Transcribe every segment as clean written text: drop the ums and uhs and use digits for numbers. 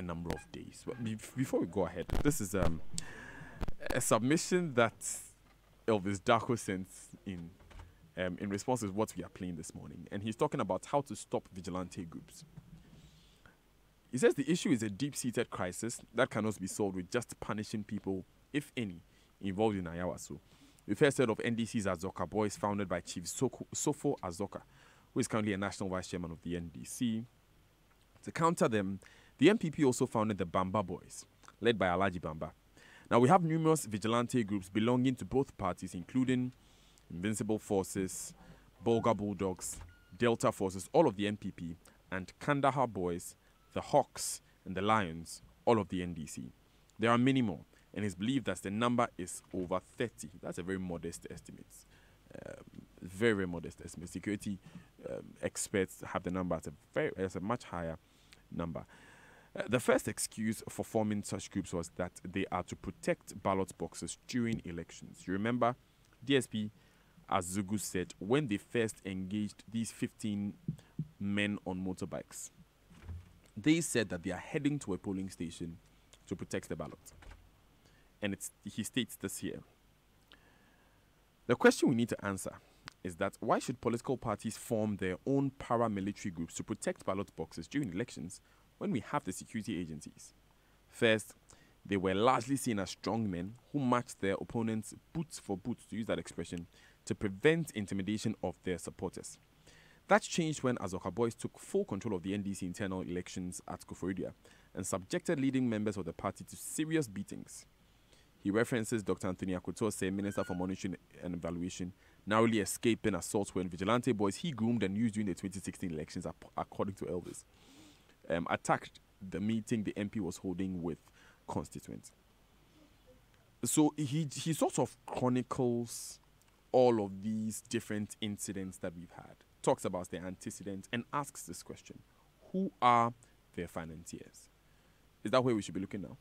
number of days. But before we go ahead, this is a submission that Elvis Darko sent in response to what we are playing this morning. And he's talking about how to stop vigilante groups. He says the issue is a deep-seated crisis that cannot be solved with just punishing people, if any, involved in Ayawaso. We first heard of NDC's Azoka Boys, founded by Chief Sofo Azoka, who is currently a national vice chairman of the NDC. To counter them, the MPP also founded the Bamba Boys, led by Alaji Bamba. Now, we have numerous vigilante groups belonging to both parties, including Invincible Forces, Bolga Bulldogs, Delta Forces, all of the MPP, and Kandahar Boys, the Hawks, and the Lions, all of the NDC. There are many more, and it's believed that the number is over 30. That's a very modest estimate. Very, very modest estimate. Security experts have the number as a much higher number. The first excuse for forming such groups was that they are to protect ballot boxes during elections. You remember, DSP, as Zugu said, when they first engaged these 15 men on motorbikes, they said that they are heading to a polling station to protect the ballot. And he states this here. The question we need to answer is that why should political parties form their own paramilitary groups to protect ballot boxes during elections when we have the security agencies? First, they were largely seen as strong men who matched their opponents boots for boots, to use that expression, to prevent intimidation of their supporters. That changed when Azoka Boys took full control of the NDC internal elections at Koforidua and subjected leading members of the party to serious beatings. He references Dr. Anthony Akutose, Minister for Monitoring and Evaluation, narrowly escaping assaults when vigilante boys he groomed and used during the 2016 elections, according to Elvis, attacked the meeting the MP was holding with constituents. So he sort of chronicles all of these different incidents that we've had, talks about their antecedents, and asks this question: who are their financiers? Is that where we should be looking now?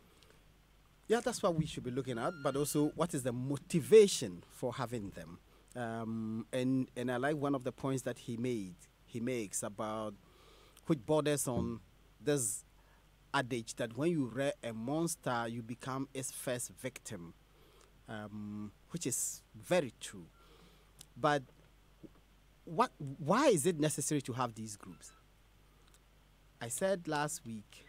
Yeah, that's what we should be looking at, but also what is the motivation for having them? And I like one of the points that he makes about, which borders on this adage that when you rear a monster, you become its first victim, which is very true. But why is it necessary to have these groups? I said last week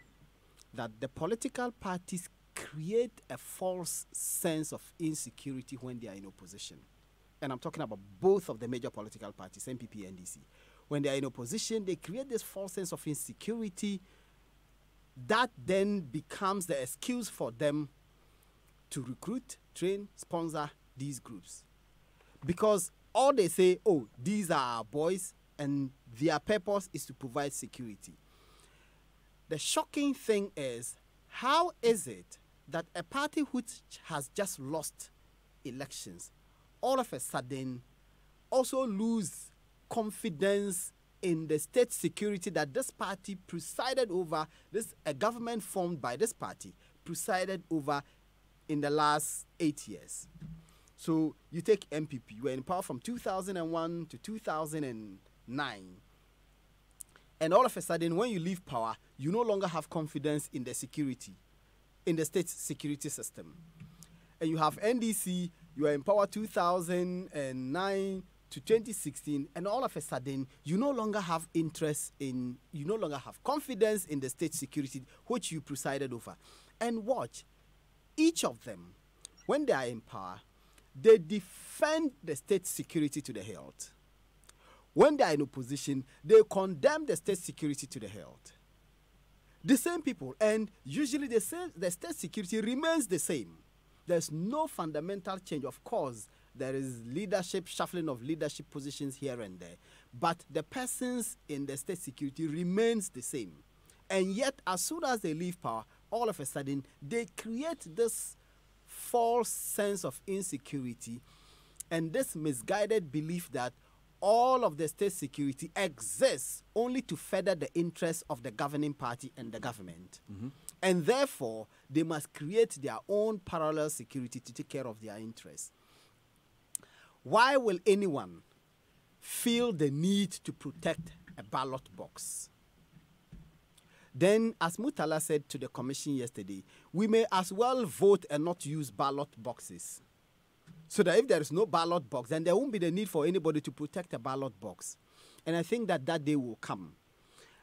that the political parties create a false sense of insecurity when they are in opposition. And I'm talking about both of the major political parties, MPP and NDC. When they are in opposition, they create this false sense of insecurity that then becomes the excuse for them to recruit, train, sponsor these groups. Because all they say, oh, these are our boys, and their purpose is to provide security. The shocking thing is, how is it that a party which has just lost elections all of a sudden also lose confidence in the state security that this party presided over, a government formed by this party presided over in the last 8 years? So you take MPP, you were in power from 2001 to 2009. And all of a sudden, when you leave power, you no longer have confidence in the security, in the state security system. And you have NDC, you are in power 2009 to 2016, and all of a sudden, you no longer have confidence in the state security, which you presided over. And watch, each of them, when they are in power, they defend the state security to the hilt. When they are in opposition, they condemn the state security to the hilt. The same people, and usually they say the state security remains the same. There's no fundamental change. Of course, there is leadership, shuffling of leadership positions here and there, but the persons in the state security remains the same. And yet, as soon as they leave power, all of a sudden, they create this false sense of insecurity and this misguided belief that all of the state security exists only to further the interests of the governing party and the government. Mm-hmm. And therefore, they must create their own parallel security to take care of their interests. Why will anyone feel the need to protect a ballot box? then, as Mutala said to the commission yesterday, we may as well vote and not use ballot boxes. So that if there is no ballot box, then there won't be the need for anybody to protect a ballot box. And I think that that day will come.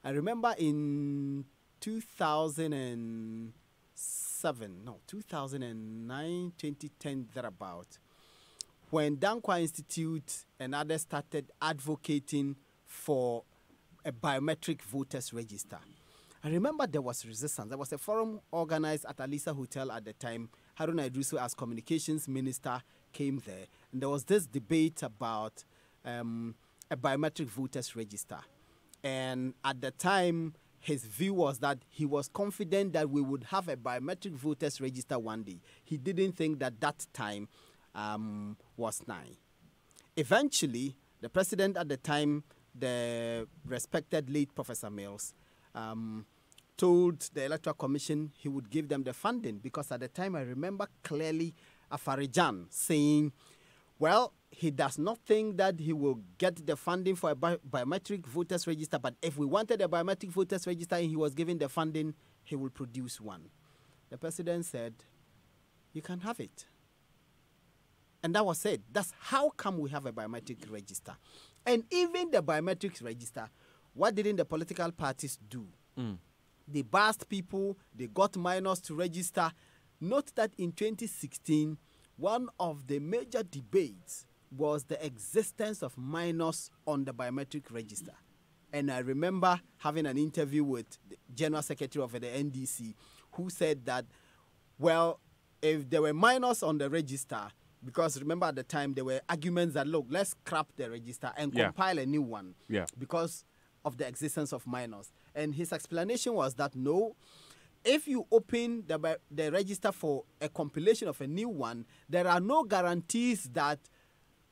I remember in 2009, 2010, thereabout, when Dankwa Institute and others started advocating for a biometric voters register. I remember there was resistance. There was a forum organized at Alisa Hotel at the time. Haruna Idrisu, as communications minister, came there. And there was this debate about a biometric voters register. And at the time, his view was that he was confident that we would have a biometric voters register one day. He didn't think that that time was nigh. Eventually, the president at the time, the respected late Professor Mills, told the Electoral Commission he would give them the funding, because at the time I remember clearly Afarijan saying, well, he does not think that he will get the funding for a biometric voters register, but if we wanted a biometric voters register and he was given the funding, he will produce one. The president said, you can have it. And that was it. That's how come we have a biometric register. And even the biometric register, what didn't the political parties do? They bashed people, they got minors to register. Note that in 2016, one of the major debates was the existence of minors on the biometric register. And I remember having an interview with the General Secretary of the NDC, who said that, well, if there were minors on the register, because remember at the time there were arguments that, look, let's scrap the register and compile a new one because of the existence of minors. And his explanation was that, no, if you open the register for a compilation of a new one, there are no guarantees that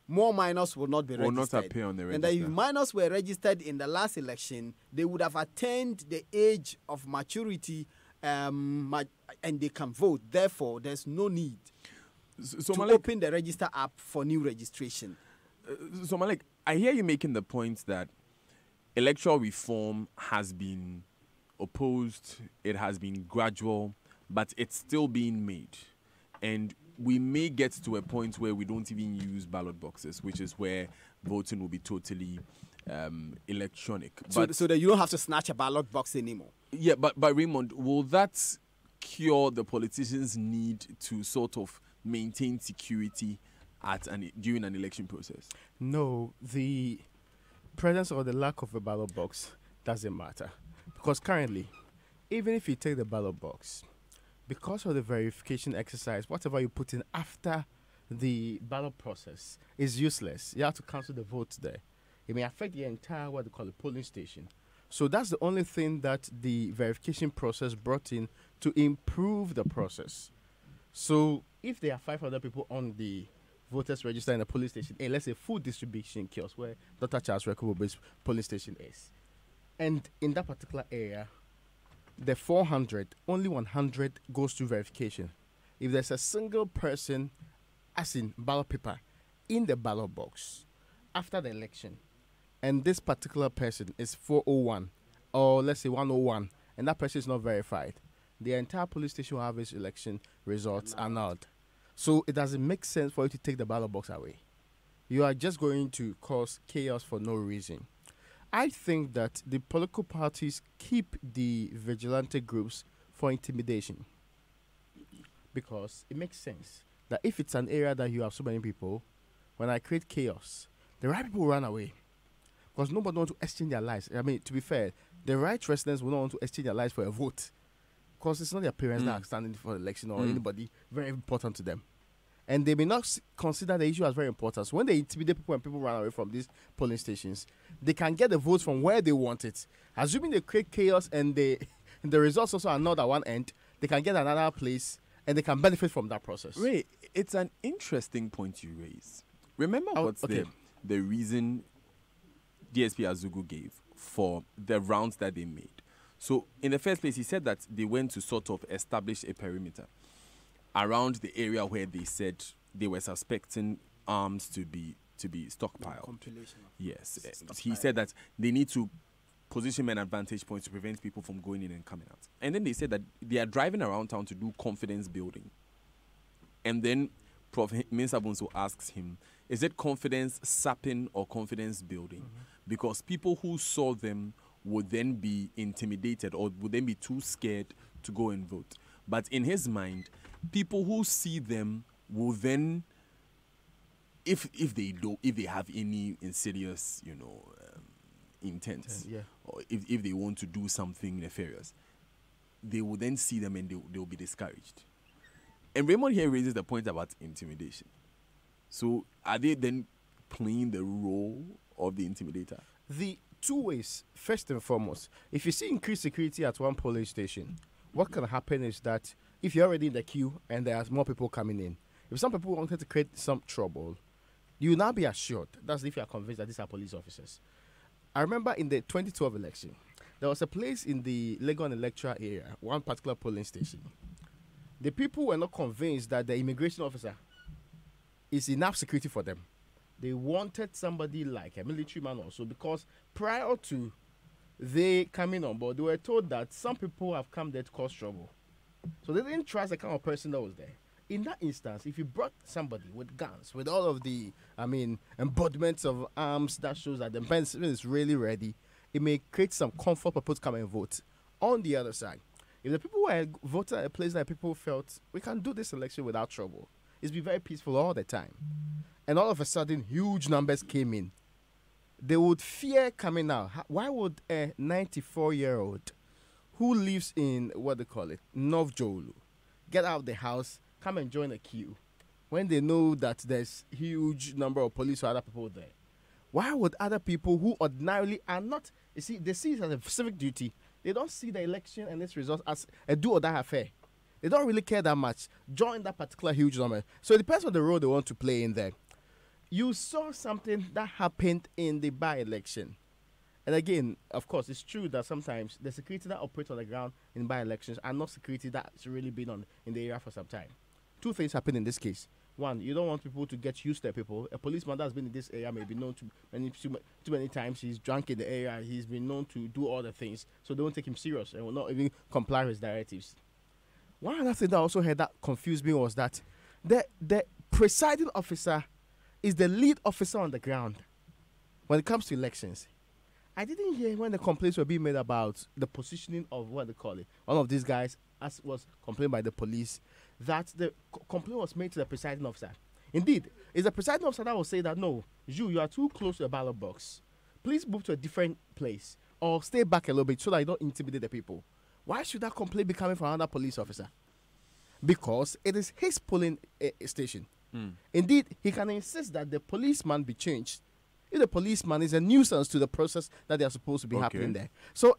more minors will not be registered. Will not appear on the register. And that if minors were registered in the last election, they would have attained the age of maturity and they can vote. Therefore, there's no need to open the register up for new registration. So Malik, I hear you making the point that electoral reform has been opposed, it has been gradual, but it's still being made. And we may get to a point where we don't even use ballot boxes, which is where voting will be totally electronic. So that you don't have to snatch a ballot box anymore. Yeah, but Raymond, will that cure the politicians' need to sort of maintain security during an election process? No, the presence or the lack of a ballot box doesn't matter. Because currently, even if you take the ballot box, because of the verification exercise, whatever you put in after the ballot process is useless. You have to cancel the votes there. It may affect the entire, what they call, the polling station. So that's the only thing that the verification process brought in to improve the process. So if there are 500 people on the voters register in a polling station, let's say food distribution kiosk where Dr. Charles Rekobo's polling station is, and in that particular area, the 400, only 100 goes to verification. If there's a single person, as in ballot paper, in the ballot box after the election, and this particular person is 401, or let's say 101, and that person is not verified, the entire police station will have its election results annulled. So it doesn't make sense for you to take the ballot box away. You are just going to cause chaos for no reason. I think that the political parties keep the vigilante groups for intimidation, because it makes sense that if it's an area that you have so many people, when I create chaos, the right people run away because nobody wants to exchange their lives. I mean, to be fair, the right residents will not want to exchange their lives for a vote because it's not their parents that are standing for the election or anybody very important to them. And they may not consider the issue as very important. So when they intimidate people and people run away from these polling stations, they can get the votes from where they want it. Assuming they create chaos and the results also are not at one end, they can get another place and they can benefit from that process. Ray, it's an interesting point you raise. Remember what's the reason DSP Azugu gave for the rounds that they made. So in the first place, he said that they went to sort of establish a perimeter around the area where they said they were suspecting arms to be stockpiled. Compilation. Yes. He said that they need to position men at vantage points to prevent people from going in and coming out. And then they said that they are driving around town to do confidence building. And then Prof. Mensah Bonsu asks him, is it confidence sapping or confidence building? Because people who saw them would then be intimidated or would then be too scared to go and vote. But in his mind, people who see them will then, if they have any insidious, intents, or if they want to do something nefarious, they will then see them and they will be discouraged. And Raymond here raises the point about intimidation. So are they then playing the role of the intimidator? The two ways. First and foremost, if you see increased security at one polling station, what can happen is that if you're already in the queue and there's more people coming in, if some people wanted to create some trouble, you will now be assured. That's if you are convinced that these are police officers. I remember in the 2012 election, there was a place in the Legon electoral area, one particular polling station. The people were not convinced that the immigration officer is enough security for them. They wanted somebody like a military man also, because prior to they coming on board, they were told that some people have come there to cause trouble. So they didn't trust the kind of person that was there. In that instance, if you brought somebody with guns, with all of the, embodiments of arms that shows that the person is really ready, it may create some comfort for people to come and vote. On the other side, if the people were voting at a place that people felt, we can do this election without trouble, it's been very peaceful all the time, and all of a sudden, huge numbers came in, they would fear coming out. Why would a 94-year-old who lives in, North Jolu, get out of the house, come and join a queue, when they know that there's huge number of police or other people there? Why would other people who ordinarily are not, they see it as a civic duty, they don't see the election and its results as a do-or-die affair. They don't really care that much. Join that particular huge number. So it depends on the role they want to play in there. You saw something that happened in the by-election. And again, of course, it's true that sometimes the security that operates on the ground in by-elections are not security that's really been on in the area for some time. Two things happen in this case. One, you don't want people to get used to people. A policeman that's been in this area may be known too many times. He's drunk in the area. He's been known to do all the things. So they won't take him serious and will not even comply with his directives. One other thing that I also heard that confused me was that the presiding officer is the lead officer on the ground when it comes to elections. I didn't hear when the complaints were being made about the positioning of one of these guys, as was complained by the police, that the complaint was made to the presiding officer. Indeed, it's the presiding officer that will say that, no, you are too close to the ballot box. Please move to a different place or stay back a little bit so that you don't intimidate the people. Why should that complaint be coming from another police officer? Because it is his polling station. Indeed, he can insist that the policeman be changed if the policeman is a nuisance to the process that they are supposed to be happening there. So,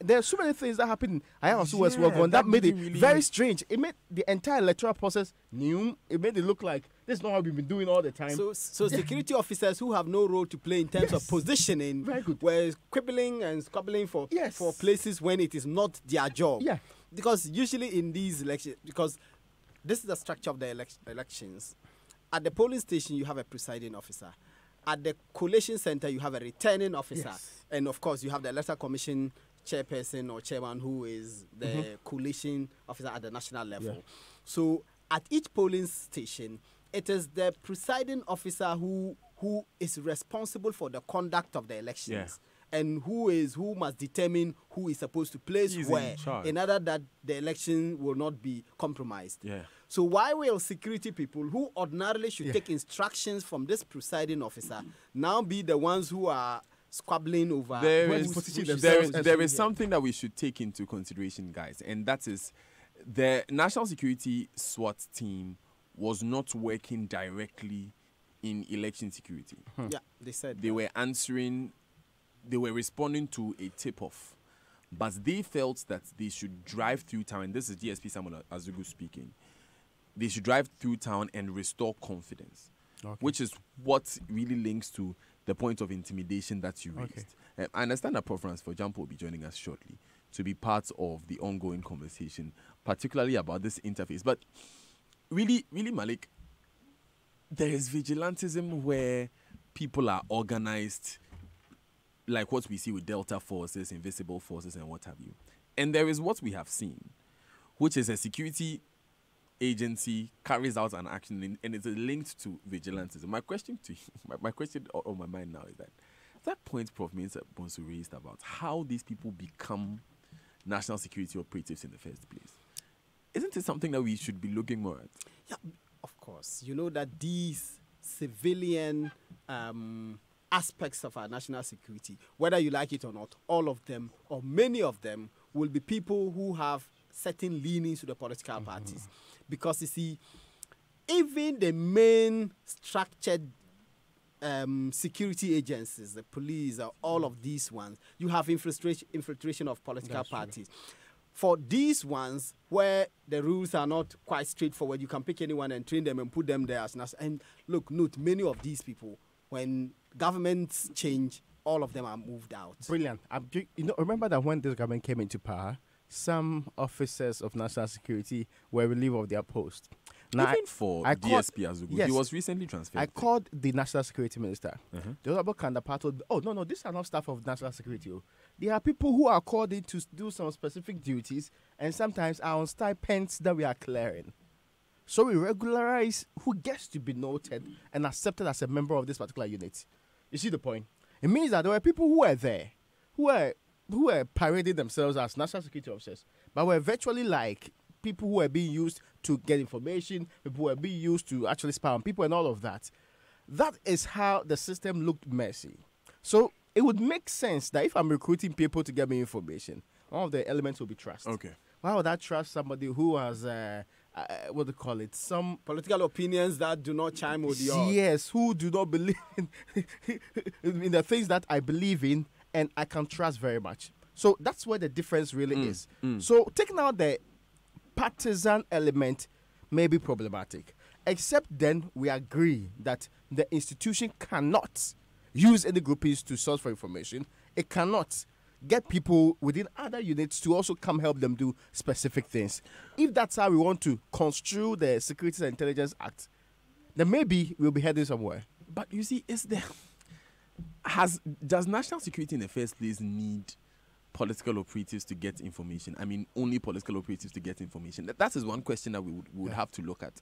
there are so many things that happened in Ayahuasca West World that made it really very strange. It made the entire electoral process new. It made it look like this is not what we've been doing all the time. So security officers who have no role to play in terms of positioning were quibbling and squabbling for places when it is not their job. Yeah. Because usually in these elections, because this is the structure of the elections, at the polling station you have a presiding officer. At the collation center, you have a returning officer. Yes. And, of course, you have the electoral commission chairperson or chairman who is the collation officer at the national level. Yeah. So, at each polling station, it is the presiding officer who is responsible for the conduct of the elections. Yeah. And who must determine who is supposed to place where, in order that the election will not be compromised. Yeah. So why will security people who ordinarily should take instructions from this presiding officer now be the ones who are squabbling over? There is something that we should take into consideration, guys, and that is the National Security SWAT team was not working directly in election security. Yeah, they said they were responding to a tip-off, but they felt that they should drive through town, and this is DSP Samuel Azugu speaking. They should drive through town and restore confidence, which is what really links to the point of intimidation that you raised. I understand that Prof. Franz, for example, will be joining us shortly to be part of the ongoing conversation, particularly about this interface. But really, Malik, there is vigilantism where people are organized like what we see with Delta forces, invisible forces, and what have you. And there is what we have seen, which is a security agency carries out an action and it's linked to vigilantism. My question to you, my question on my mind now is that point Prof. Mensah Bonsu raised about how these people become national security operatives in the first place. Isn't it something that we should be looking more at? Yeah, of course. You know that these civilian aspects of our national security, whether you like it or not, all of them or many of them will be people who have certain leanings to the political parties. Because you see, even the main structured security agencies, the police, all of these ones, you have infiltration of political parties. For these ones, where the rules are not quite straightforward, you can pick anyone and train them and put them there as national. And look, note, many of these people, when governments change, all of them are moved out. Brilliant. Remember that when this government came into power, some officers of national security were relieved of their post. Now, even for DSP Azugu, yes, he was recently transferred. I called the National Security Minister. The Honorable Kandapa told me, no, these are not staff of National Security. They are people who are called in to do some specific duties and sometimes are on stipends that we are clearing. So we regularize who gets to be noted and accepted as a member of this particular unit. You see the point? It means that there were people who were there, who were parading themselves as national security officers, but were virtually like people who were being used to get information, people who were being used to actually spy on people and all of that. That is how the system looked messy. So it would make sense that if I'm recruiting people to get me information, one of the elements will be trust. Okay. Why would I trust somebody who has, what do you call it, some political opinions that do not chime with yours? Yes, who do not believe in the things that I believe in and I can trust very much. So that's where the difference really is. So taking out the partisan element may be problematic, except then we agree that the institution cannot use any groupings to source for information. It cannot get people within other units to also come help them do specific things. If that's how we want to construe the Security and Intelligence Act, then maybe we'll be heading somewhere. But you see, does national security in the first place need political operatives to get information? I mean, only political operatives to get information. That is one question that we would have to look at.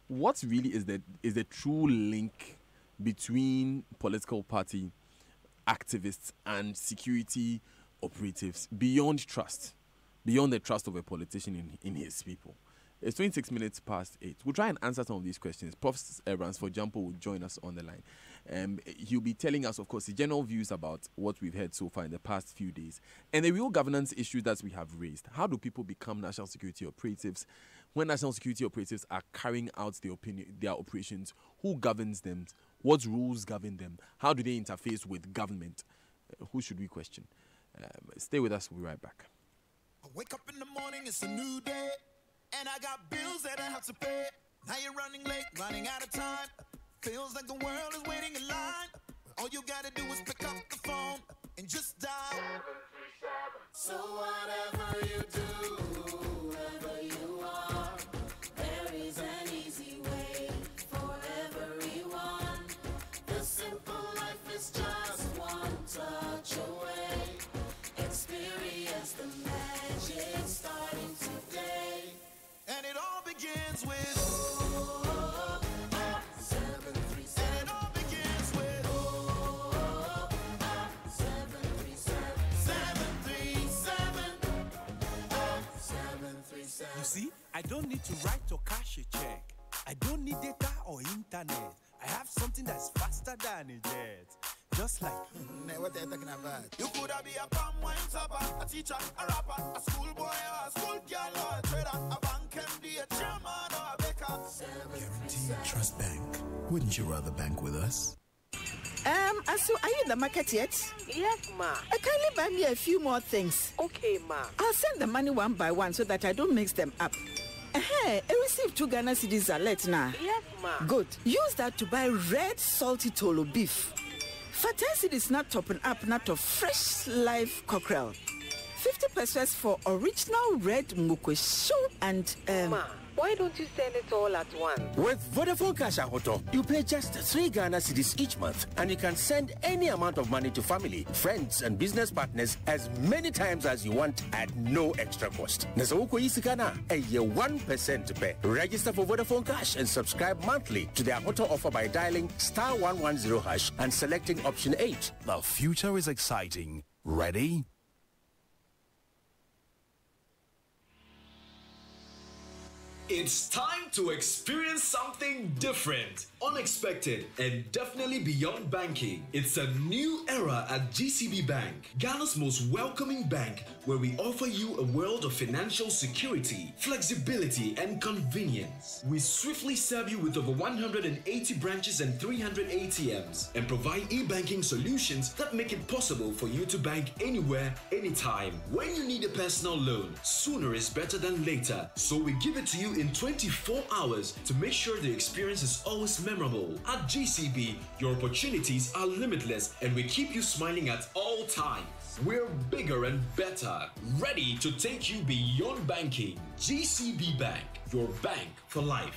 What really is the true link between political party activists and security operatives beyond trust, beyond the trust of a politician in his people? It's 26 minutes past 8. We'll try and answer some of these questions. Prof. Ransford Jumpo will join us on the line. He'll be telling us, of course, the general views about what we've heard so far in the past few days and the real governance issues that we have raised. How do people become national security operatives? When national security operatives are carrying out their operations, who governs them? What rules govern them? How do they interface with government? Who should we question? Stay with us. We'll be right back. I wake up in the morning, it's a new day, and I got bills that I have to pay. Now you're running late, running out of time. Feels like the world is waiting in line. All you gotta do is pick up the phone and just dial 737. So whatever you do, whoever you are, there is an easy way for everyone. The simple life is just one touch away. Experience the magic starting today. And it all begins with You see, I don't need to write or cash a check. I don't need data or internet. I have something that's faster than a jet. Just like what they're talking about. You could be a palm wine topper, a teacher, a rapper, a schoolboy, or a school girl, or a trader, a bank MD, a chairman, or a baker. Guaranteed Trust Bank. Wouldn't you rather bank with us? Asu, are you in the market yet? Yes, ma. Kindly buy me a few more things. Okay, ma. I'll send the money one by one so that I don't mix them up. I received 2 Ghana cedis alert now. Yes, ma. Good. Use that to buy red salty tolo beef. For 10 cedis not topping up, not of fresh live cockerel. 50 pesos for original red mukwe show and Ma, why don't you send it all at once? With Vodafone Cash Ahoto, you pay just 3 Ghana cedis each month, and you can send any amount of money to family, friends, and business partners as many times as you want at no extra cost. Nasauko Isikana, a year 1% pay. Register for Vodafone Cash and subscribe monthly to the Ahoto offer by dialing *110# and selecting option 8. The future is exciting. Ready? It's time to experience something different, unexpected, and definitely beyond banking. It's a new era at GCB Bank, Ghana's most welcoming bank, where we offer you a world of financial security, flexibility, and convenience. We swiftly serve you with over 180 branches and 300 ATMs, and provide e-banking solutions that make it possible for you to bank anywhere, anytime. When you need a personal loan, sooner is better than later, so we give it to you in 24 hours to make sure the experience is always memorable. At GCB, your opportunities are limitless, and we keep you smiling at all times. We're bigger and better, ready to take you beyond banking. GCB Bank, your bank for life.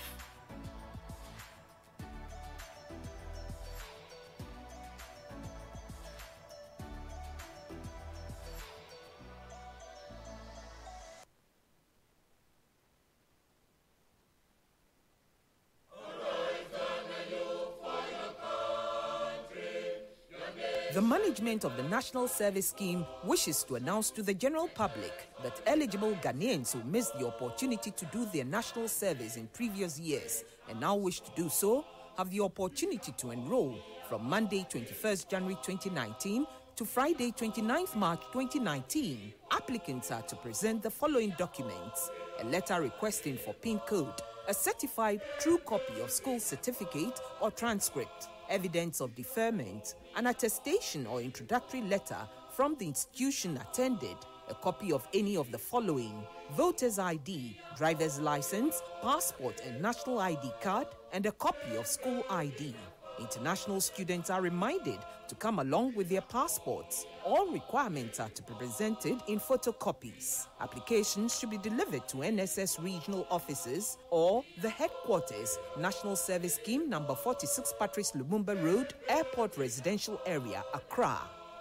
The management of the National Service Scheme wishes to announce to the general public that eligible Ghanaians who missed the opportunity to do their national service in previous years and now wish to do so have the opportunity to enroll from Monday 21st January 2019 to Friday 29th March 2019. Applicants are to present the following documents: a letter requesting for PIN code, a certified true copy of school certificate or transcript, evidence of deferment, an attestation or introductory letter from the institution attended, a copy of any of the following: voter's ID, driver's license, passport and national ID card, and a copy of school ID. International students are reminded to come along with their passports. All requirements are to be presented in photocopies. Applications should be delivered to NSS regional offices or the headquarters, National Service Scheme number 46 Patrice Lumumba Road, Airport Residential Area, Accra.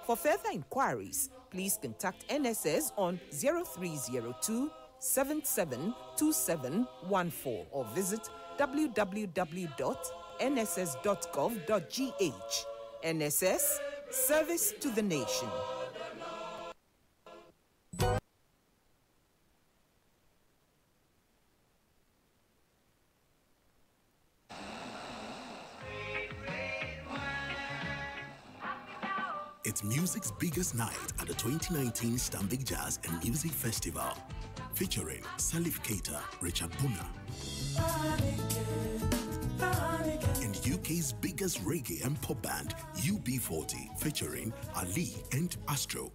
For further inquiries, please contact NSS on 0302 772714 or visit www.nss.gov.gh. NSS, service to the nation. It's music's biggest night at the 2019 Stanbic Jazz and Music Festival, featuring Salif Keita, Richard Bona, and UK's biggest reggae and pop band, UB40, featuring Ali and Astro.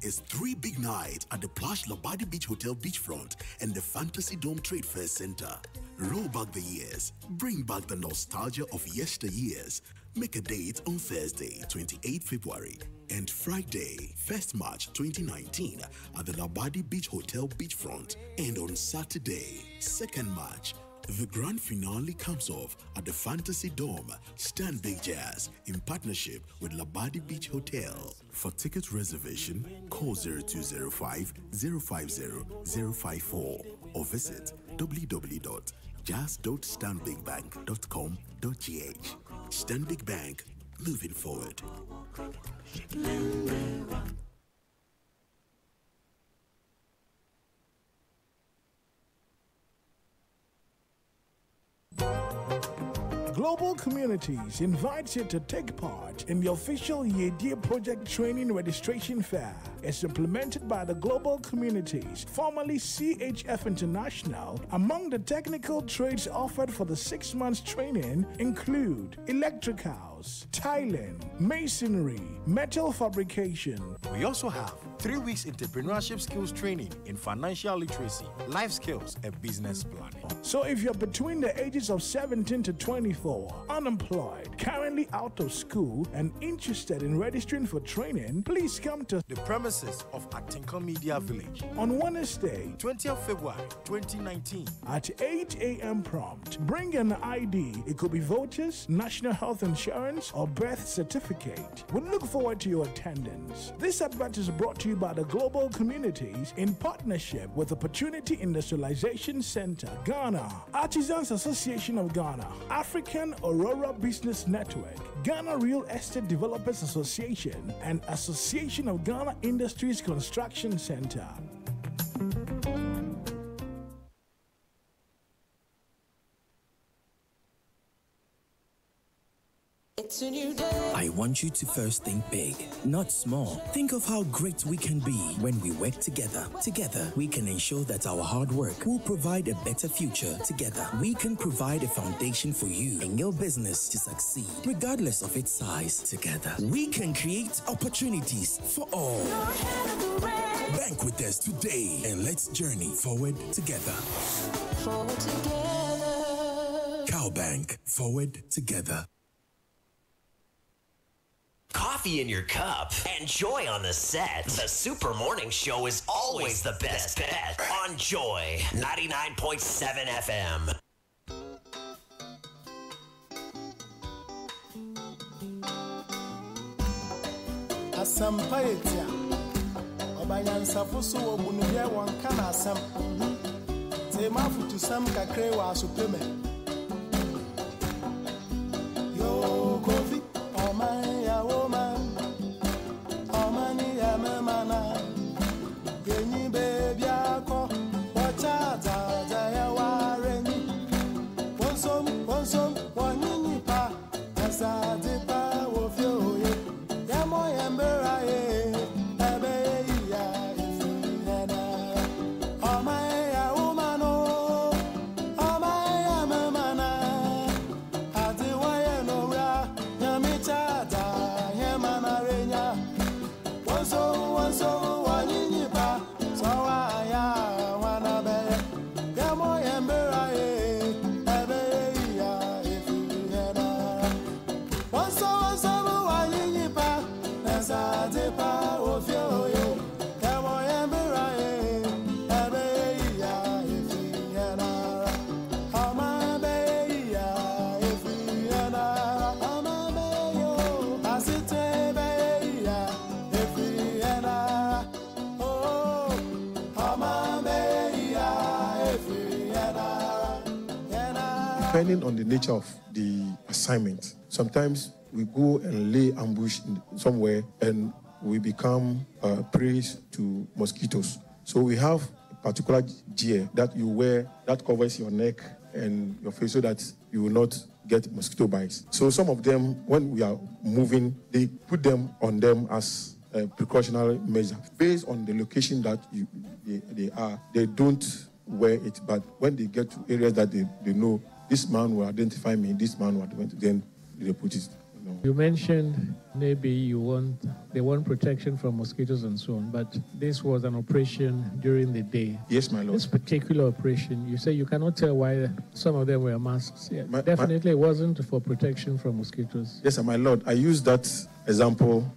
It's 3 big nights at the plush Labadi Beach Hotel beachfront and the Fantasy Dome Trade Fair Center. Roll back the years, bring back the nostalgia of yesteryears. Make a date on Thursday, 28 February, and Friday, 1st March 2019 at the Labadi Beach Hotel beachfront, and on Saturday, 2nd March, the grand finale comes off at the Fantasy Dome, Stanbic Jazz, in partnership with Labadi Beach Hotel. For ticket reservation, call 0205 050 054 or visit www.jazz.stanbicbank.com.gh. Stanbic Bank, moving forward. Global Communities invites you to take part in the official Yedia Project Training Registration Fair. It's implemented by the Global Communities, formerly CHF International. Among the technical trades offered for the 6 months training include electricals, tiling, masonry, metal fabrication. We also have 3 weeks entrepreneurship skills training in financial literacy, life skills, and business planning. So if you're between the ages of 17 to 24, unemployed, currently out of school, and interested in registering for training, please come to the premises of Atinko Media Village on Wednesday, 20th February 2019 at 8 a.m. prompt. Bring an ID. It could be voters, national health insurance, or birth certificate. We look forward to your attendance. This advert is brought to you by the Global Communities in partnership with Opportunity Industrialization Center, Ghana, Artisans Association of Ghana, African Aurora Business Network, Ghana Real Estate Developers Association, and Association of Ghana Industries Construction Center. It's a new day. I want you to first think big, not small. Think of how great we can be when we work together. Together, we can ensure that our hard work will provide a better future. Together, we can provide a foundation for you and your business to succeed, regardless of its size. Together, we can create opportunities for all. Bank with us today and let's journey forward together. Forward together. Cowbank, forward together. Coffee in your cup and Joy on the set. The Super Morning Show is always the best bet on Joy 99.7 FM. Asampaetia Obanyansa fuso obunuye wankana asam Tema futu sam kakre wa supeme Yo kofi Oman ya woman Omani ya memana Geni baby ako Wacha za ya wareni Wonsom wanyinyi pa Asa dipa wofyo ye Yamo yambera ye Ebe ya ifirena Oman ya woman o Oman ya memana Adi waye no ra Wanso wanyinyi pa Sawa ya wanabe Yamo yembera ye Ebe ya ifirena Wanso wanyinyi pa Nesa depa ofyo ye Yamo yembera ye Ebe ya ifirena Amabe ya ifirena Amabe yo Asite be ya Depending on the nature of the assignment, sometimes we go and lay ambush somewhere and we become prey to mosquitoes. So we have a particular gear that you wear that covers your neck and your face so that you will not get mosquito bites. So some of them, when we are moving, they put them on them as a precautionary measure. Based on the location that they are, they don't wear it, but when they get to areas that they know, this man will identify me, this man will identify, then they put it. You mentioned maybe they want protection from mosquitoes and so on, but this was an operation during the day. Yes, my lord. This particular operation, you say you cannot tell why some of them wear masks. Yeah, definitely it wasn't for protection from mosquitoes. Yes, my lord. I use that example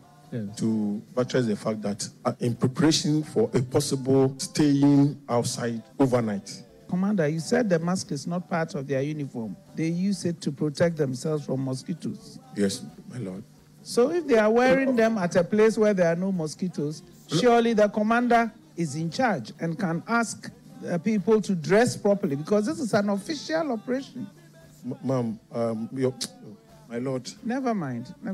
to buttress the fact that in preparation for a possible staying outside overnight. Commander, you said the mask is not part of their uniform. They use it to protect themselves from mosquitoes. Yes, my lord. So if they are wearing them at a place where there are no mosquitoes, surely the commander is in charge and can ask people to dress properly, because this is an official operation. Ma'am, my lord. Never mind. Go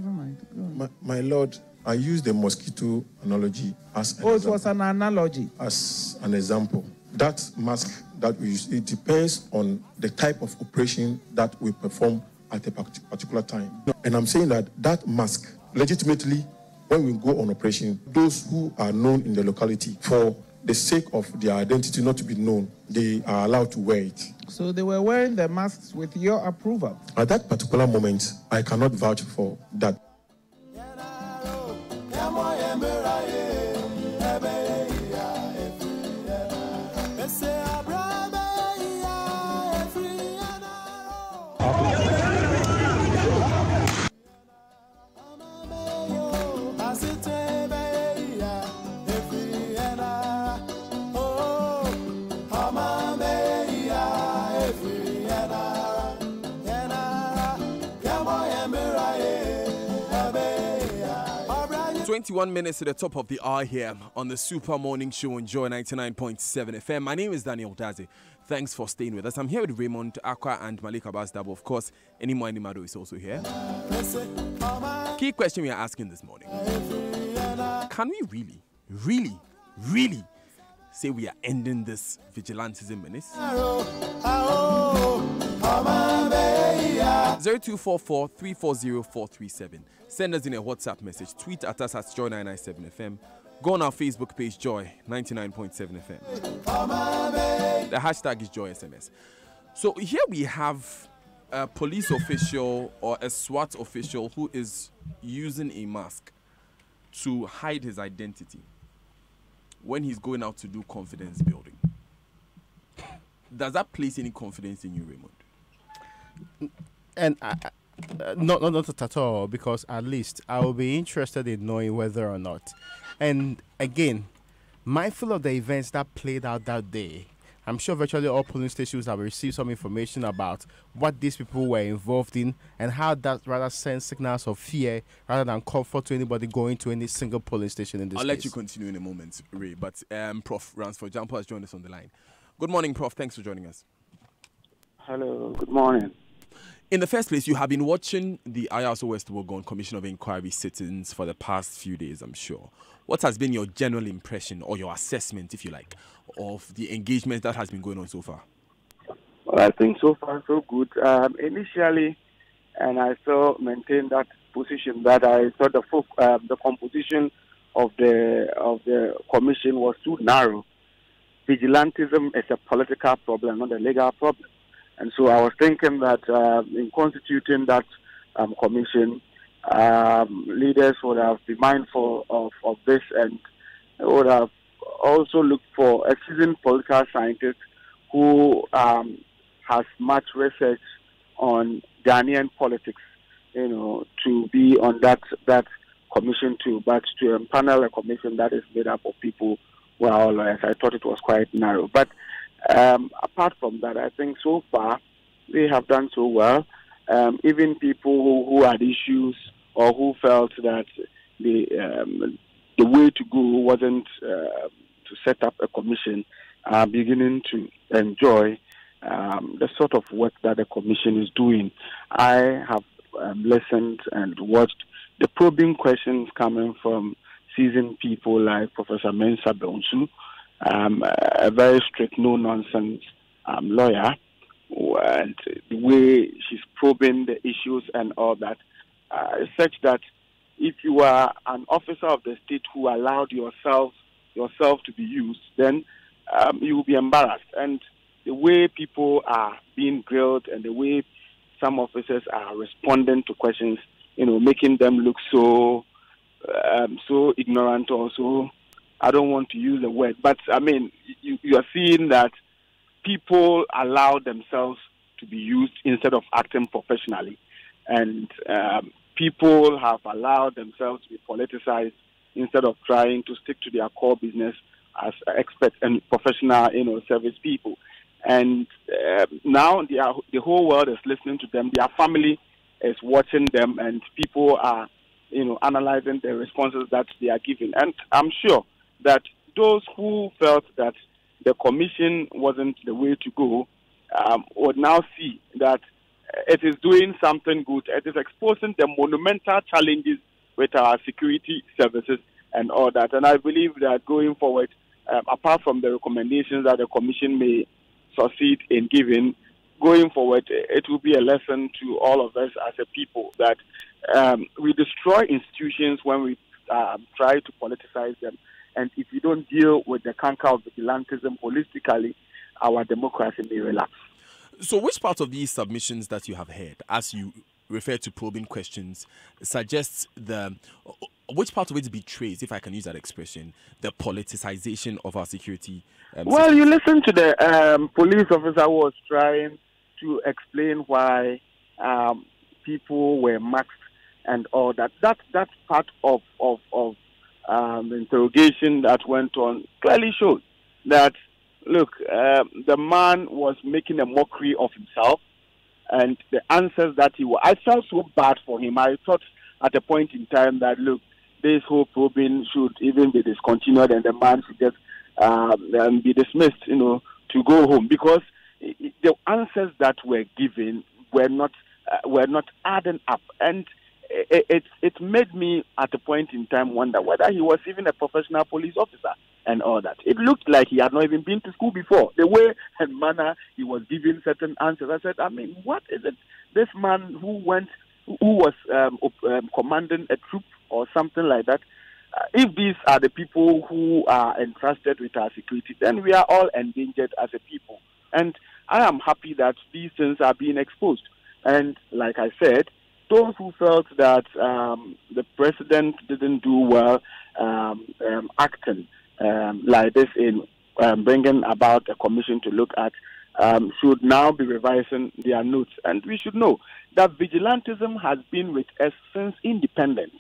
on. My lord, I use the mosquito analogy as an it was an analogy. As an example. That mask that we use, it depends on the type of operation that we perform at a particular time. And I'm saying that mask, legitimately, when we go on operation, those who are known in the locality, for the sake of their identity not to be known, they are allowed to wear it. So they were wearing the masks with your approval? At that particular moment, I cannot vouch for that. 21 minutes to the top of the hour here on the Super Morning Show on Joy 99.7 FM. My name is Daniel Daze. Thanks for staying with us. I'm here with Raymond Aqua and Malik Abbas Dabo. Of course, Enimo Animado is also here. Key question we are asking this morning. Can we really say we are ending this vigilantism menace? 0244-340-437. Send us in a WhatsApp message. Tweet at us at Joy997FM. Go on our Facebook page, Joy 99.7 FM. The hashtag is JoySMS. So here we have a police official or a SWAT official who is using a mask to hide his identity when he's going out to do confidence building. Does that place any confidence in you, Raymond? And not at all, because at least I will be interested in knowing whether or not. And again, mindful of the events that played out that day, I'm sure virtually all polling stations have received some information about what these people were involved in and how that rather sends signals of fear rather than comfort to anybody going to any single polling station in this case. I'll let you continue in a moment, Ray, but Prof. Ransford Jampo has joined us on the line. Good morning, Prof. Thanks for joining us. Hello, good morning. In the first place, you have been watching the Ayaso West Wogon Commission of Inquiry sittings for the past few days, I'm sure. What has been your general impression or your assessment, if you like, of the engagement that has been going on so far? Well, I think so far so good. Initially, and I still maintain that position that I thought the composition of the commission was too narrow. Vigilantism is a political problem, not a legal problem. And so I was thinking that in constituting that commission, leaders would have been mindful of this and would have also looked for a seasoned political scientist who has much research on Ghanaian politics, to be on that commission too. But to empanel a commission that is made up of people who are all lawyers, I thought it was quite narrow. But apart from that, I think so far they have done so well. Even people who had issues or who felt that the way to go wasn't to set up a commission are beginning to enjoy the sort of work that the commission is doing. I have listened and watched the probing questions coming from seasoned people like Professor Mensah Bonsu, a very strict, no-nonsense lawyer, and the way she's probing the issues and all that, is such that if you are an officer of the state who allowed yourself to be used, then you will be embarrassed. And the way people are being grilled and the way some officers are responding to questions, making them look so ignorant or so, I don't want to use the word, but I mean, you are seeing that people allow themselves to be used instead of acting professionally. And people have allowed themselves to be politicized instead of trying to stick to their core business as experts and professional, service people. And now the whole world is listening to them. Their family is watching them, and people are, analyzing the responses that they are giving. And I'm sure that those who felt that the commission wasn't the way to go would now see that it is doing something good. It is exposing the monumental challenges with our security services and all that. And I believe that going forward, apart from the recommendations that the commission may succeed in giving, going forward, it will be a lesson to all of us as a people that we destroy institutions when we try to politicize them. And if we don't deal with the canker of vigilantism holistically, our democracy may relapse. So which part of these submissions that you have heard, as you refer to probing questions, suggests which part of it betrays, if I can use that expression, the politicization of our security? Well, you listen to the police officer who was trying to explain why people were maxed and all that. That part of the interrogation that went on clearly showed that, look, the man was making a mockery of himself and the answers that I felt so bad for him. I thought at a point in time that, look, this whole probing should even be discontinued and the man should just be dismissed, to go home, because the answers that were given were not adding up, and it made me at a point in time wonder whether he was even a professional police officer and all that. It looked like he had not even been to school before. The way and manner he was giving certain answers, I said, I mean, what is it? This man who was commanding a troop or something like that. If these are the people who are entrusted with our security, then we are all endangered as a people. And I am happy that these things are being exposed. And like I said, those who felt that the president didn't do well acting like this in bringing about a commission to look at should now be revising their notes. And we should know that vigilantism has been with us since independence.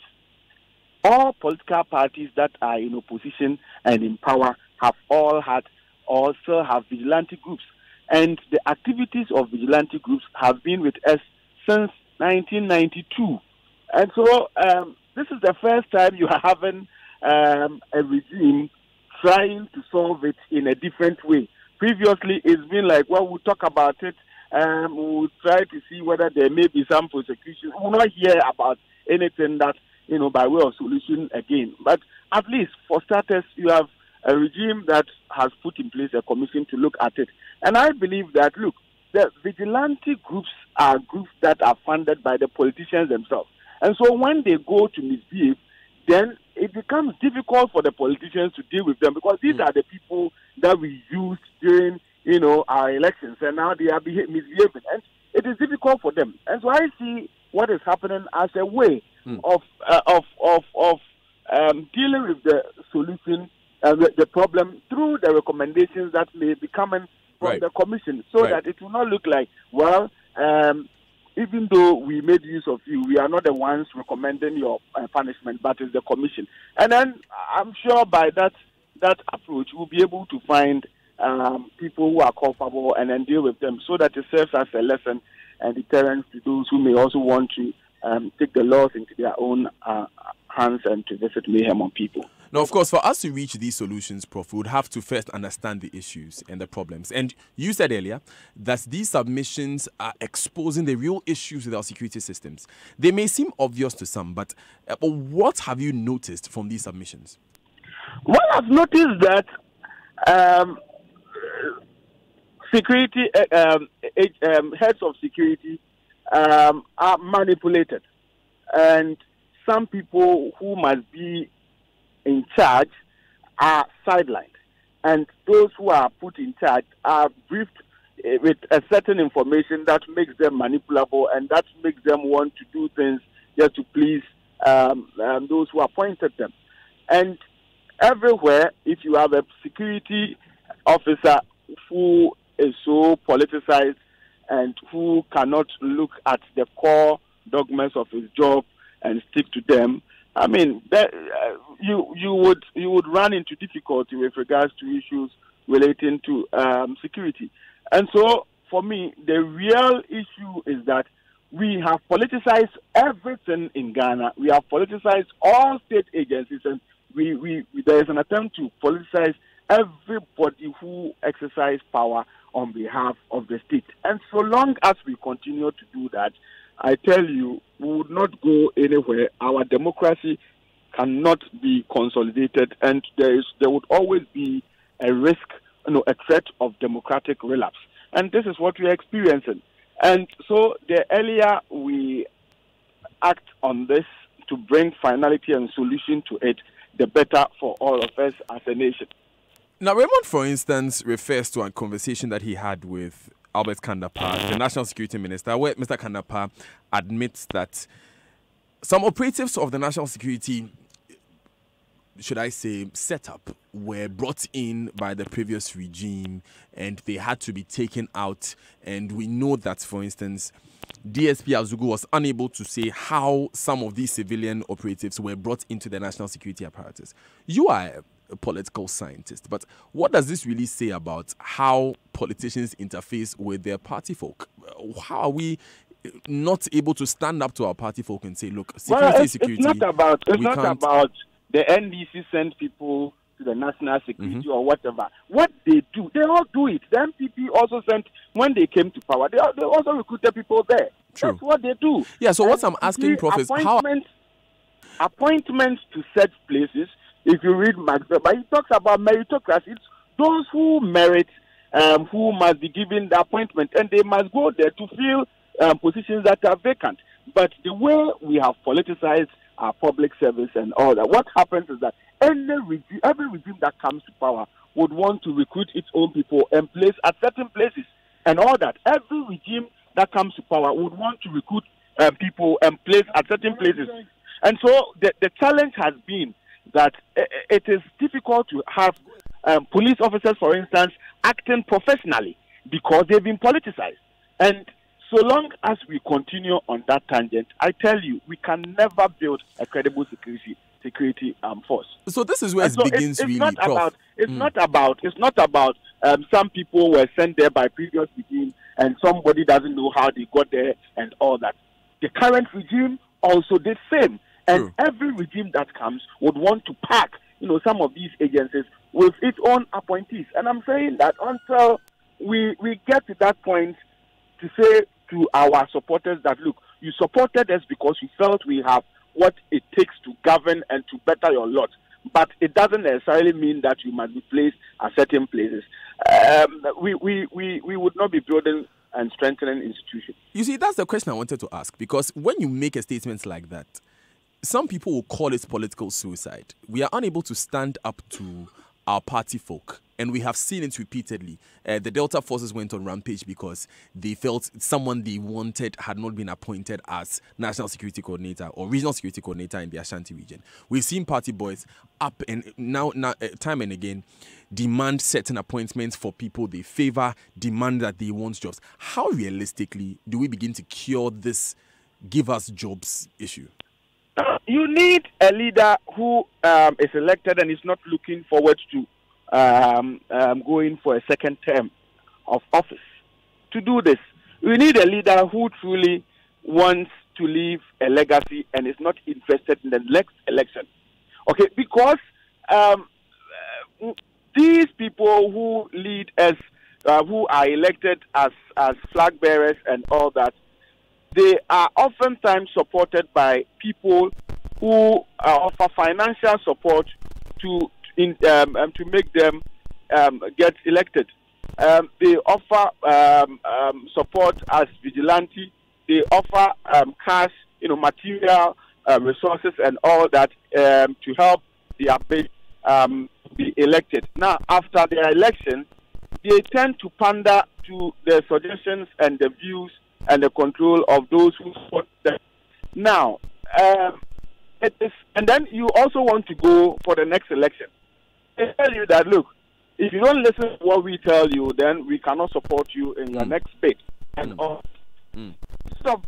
All political parties that are in opposition and in power have all had or still have vigilante groups. And the activities of vigilante groups have been with us since 1992. And so this is the first time you are having a regime trying to solve it in a different way. Previously, it's been like, well, we'll talk about it. We'll try to see whether there may be some prosecution. We'll not hear about anything that, by way of solution again. But at least, for starters, you have a regime that has put in place a commission to look at it. And I believe that, look, the vigilante groups are groups that are funded by the politicians themselves. And so when they go to misbehave, then it becomes difficult for the politicians to deal with them, because these are the people that we used during, our elections, and now they are misbehaving. And it is difficult for them. And so I see what is happening as a way of dealing with the solution, the problem, through the recommendations that may be coming from the commission, so that it will not look like, well, even though we made use of you, we are not the ones recommending your punishment, but it's the commission. And then I'm sure by that approach, we'll be able to find people who are culpable and then deal with them, so that it serves as a lesson and deterrence to those who may also want to take the laws into their own hands and to visit mayhem on people. Now, of course, for us to reach these solutions, Prof, we would have to first understand the issues and the problems. And you said earlier that these submissions are exposing the real issues with our security systems. They may seem obvious to some, but what have you noticed from these submissions? Well, I've noticed that security heads of security are manipulated, and some people who must be in charge are sidelined, and those who are put in charge are briefed with a certain information that makes them manipulable and that makes them want to do things just to please those who appointed them. And everywhere, if you have a security officer who is so politicized and who cannot look at the core dogmas of his job and stick to them, I mean, you would run into difficulty with regards to issues relating to security. And so, for me, the real issue is that we have politicized everything in Ghana. We have politicized all state agencies, and there is an attempt to politicize everybody who exercise power on behalf of the state. And so long as we continue to do that, I tell you, we would not go anywhere. Our democracy cannot be consolidated, and there would always be a risk, a threat of democratic relapse. And this is what we are experiencing. And so the earlier we act on this to bring finality and solution to it, the better for all of us as a nation. Now, Raymond, for instance, refers to a conversation that he had with Albert Kandapah, the National Security Minister, where Mr. Kandapah admits that some operatives of the National Security, should I say, setup, were brought in by the previous regime and they had to be taken out. And we know that, for instance, DSP Azugu was unable to say how some of these civilian operatives were brought into the national security apparatus. You are a political scientist, but what does this really say about how politicians interface with their party folk? How are we not able to stand up to our party folk and say, look, security well, is security. It's not about can't... the NDC send people to the national security or whatever. What they do, they all do it. The MPP also sent, when they came to power, they also recruited people there. True. That's what they do. Yeah, so what I'm asking, Prof, is how... Appointments to such places, if you read Max Weber, he talks about meritocracy. It's those who merit, who must be given the appointment, and they must go there to fill positions that are vacant. But the way we have politicized our public service and all that, what happens is that every regime that comes to power would want to recruit its own people and place at certain places and all that. Every regime that comes to power would want to recruit people and place at certain places. And so the challenge has been that it is difficult to have police officers, for instance, acting professionally because they've been politicized. And so long as we continue on that tangent, I tell you, we can never build a credible security force. So this is where it begins, it's really, not Prof. about. It's not about some people were sent there by previous regime and somebody doesn't know how they got there and all that. The current regime also did same. And every regime that comes would want to pack, some of these agencies with its own appointees. And I'm saying that until we get to that point to say to our supporters that, look, you supported us because you felt we have what it takes to govern and to better your lot. But it doesn't necessarily mean that you must be placed at certain places. We would not be building and strengthening institutions. You see, that's the question I wanted to ask, because when you make a statement like that, some people will call it political suicide. We are unable to stand up to our party folk, and we have seen it repeatedly. The Delta forces went on rampage because they felt someone they wanted had not been appointed as national security coordinator or regional security coordinator in the Ashanti region. We've seen party boys up and now time and again demand certain appointments for people they favor, demand that they want jobs. How realistically do we begin to cure this give us jobs issue? You need a leader who is elected and is not looking forward to going for a second term of office. To do this, we need a leader who truly wants to leave a legacy and is not interested in the next election. Okay, because these people who lead us, who are elected as flag bearers and all that, they are oftentimes supported by people who offer financial support to make them get elected. They offer support as vigilante. They offer cash, material resources and all that to help the base be elected. Now, after their election, they tend to pander to the suggestions and the views and the control of those who support them. Now, and then you also want to go for the next election. They tell you that, look, if you don't listen to what we tell you, then we cannot support you in your next bid. And stop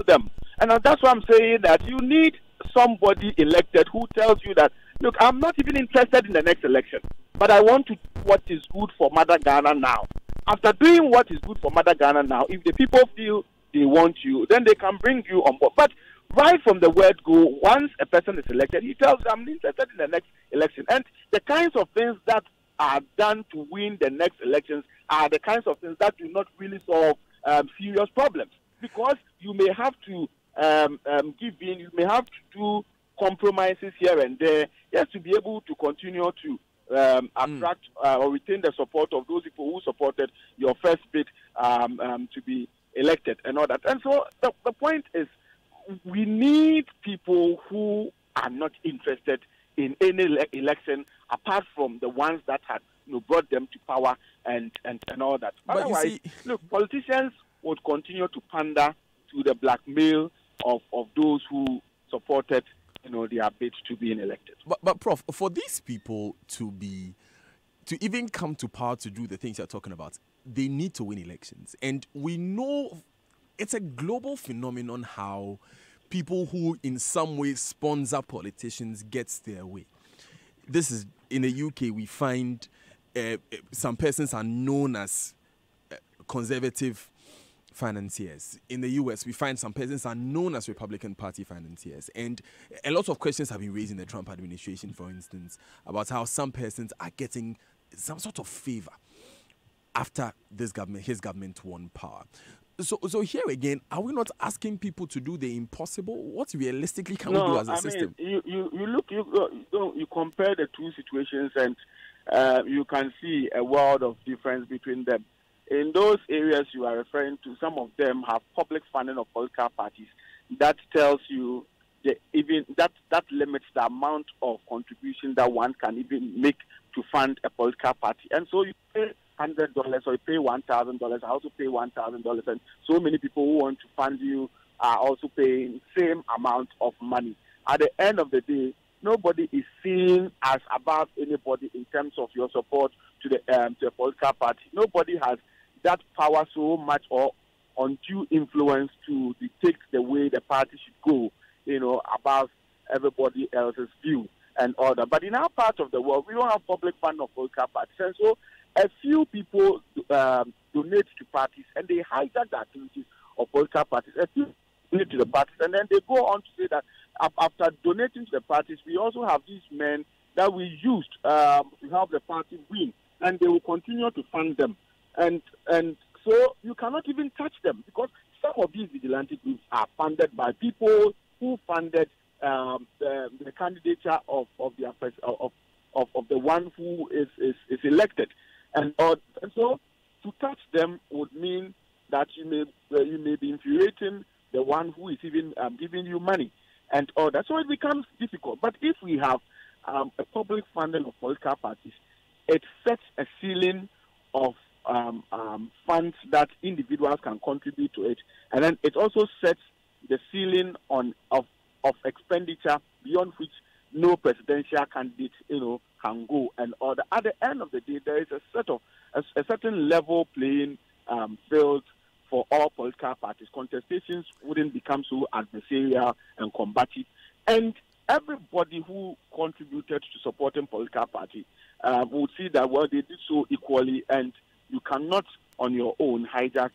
them. And that's why I'm saying that you need somebody elected who tells you that, look, I'm not even interested in the next election, but I want to do what is good for Mother Ghana now. After doing what is good for Mother Ghana now, if the people feel they want you, then they can bring you on board. But right from the word go, once a person is elected, he tells them, I'm interested in the next election. And the kinds of things that are done to win the next elections are the kinds of things that do not really solve serious problems. Because you may have to give in, you may have to do compromises here and there, just to be able to continue to attract or retain the support of those people who supported your first bid to be elected and all that. And so the point is, we need people who are not interested in any election apart from the ones that had brought them to power and all that. But otherwise, look, politicians would continue to pander to the blackmail of those who supported their bid to being elected. But Prof, for these people to even come to power to do the things you're talking about, they need to win elections. And we know it's a global phenomenon how people who in some way sponsor politicians gets their way. This is in the UK, we find some persons are known as conservative financiers. In the US, we find some persons are known as Republican Party financiers. And a lot of questions have been raised in the Trump administration, for instance, about how some persons are getting some sort of favor after his government won power. So here again, are we not asking people to do the impossible? What realistically can we do as a system? You compare the two situations, and you can see a world of difference between them. In those areas you are referring to, some of them have public funding of political parties. That tells you that limits the amount of contribution that one can even make to fund a political party. And so you pay $100 or you pay $1,000. I also pay $1,000, and so many people who want to fund you are also paying same amount of money. At the end of the day, nobody is seen as above anybody in terms of your support to the political party. Nobody has that power so much or undue influence to dictate the way the party should go, above everybody else's view and order. But in our part of the world, we don't have public fund of political parties. And so a few people donate to parties, and they hijack the activities of political parties. A few donate to the parties, and then they go on to say that after donating to the parties, we also have these men that we used to help the party win, and they will continue to fund them. And so you cannot even touch them, because some of these vigilante groups are funded by people who funded the candidature of the one who is elected, and so to touch them would mean that you may be infuriating the one who is even giving you money and all that. So it becomes difficult. But if we have a public funding of political parties, it sets a ceiling of funds that individuals can contribute to it, and then it also sets the ceiling of expenditure beyond which no presidential candidate can go and order. At the end of the day, there is a certain level playing field for all political parties. Contestations wouldn't become so adversarial and combative, and everybody who contributed to supporting political party would see that they did so equally, and you cannot on your own hijack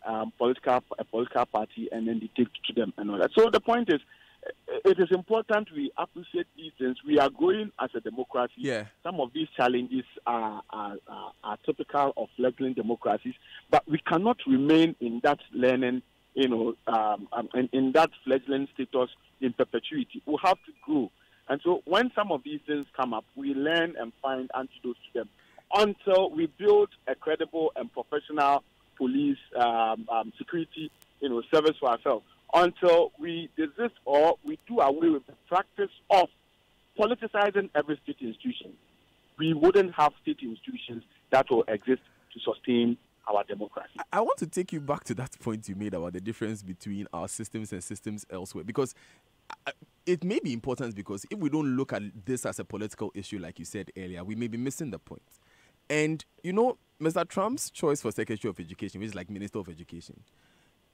a political party and then dictate to them and all that. So the point is, it is important we appreciate these things. We are growing as a democracy. Yeah. Some of these challenges are typical of fledgling democracies, but we cannot remain in that learning, in that fledgling status in perpetuity. We have to grow. And so when some of these things come up, we learn and find antidotes to them until we build a credible and professional police security service for ourselves. Until we desist or we do away with the practice of politicizing every state institution, we wouldn't have state institutions that will exist to sustain our democracy. I want to take you back to that point you made about the difference between our systems and systems elsewhere, because it may be important, because if we don't look at this as a political issue, like you said earlier, we may be missing the point. And, Mr. Trump's choice for Secretary of Education, which is like Minister of Education,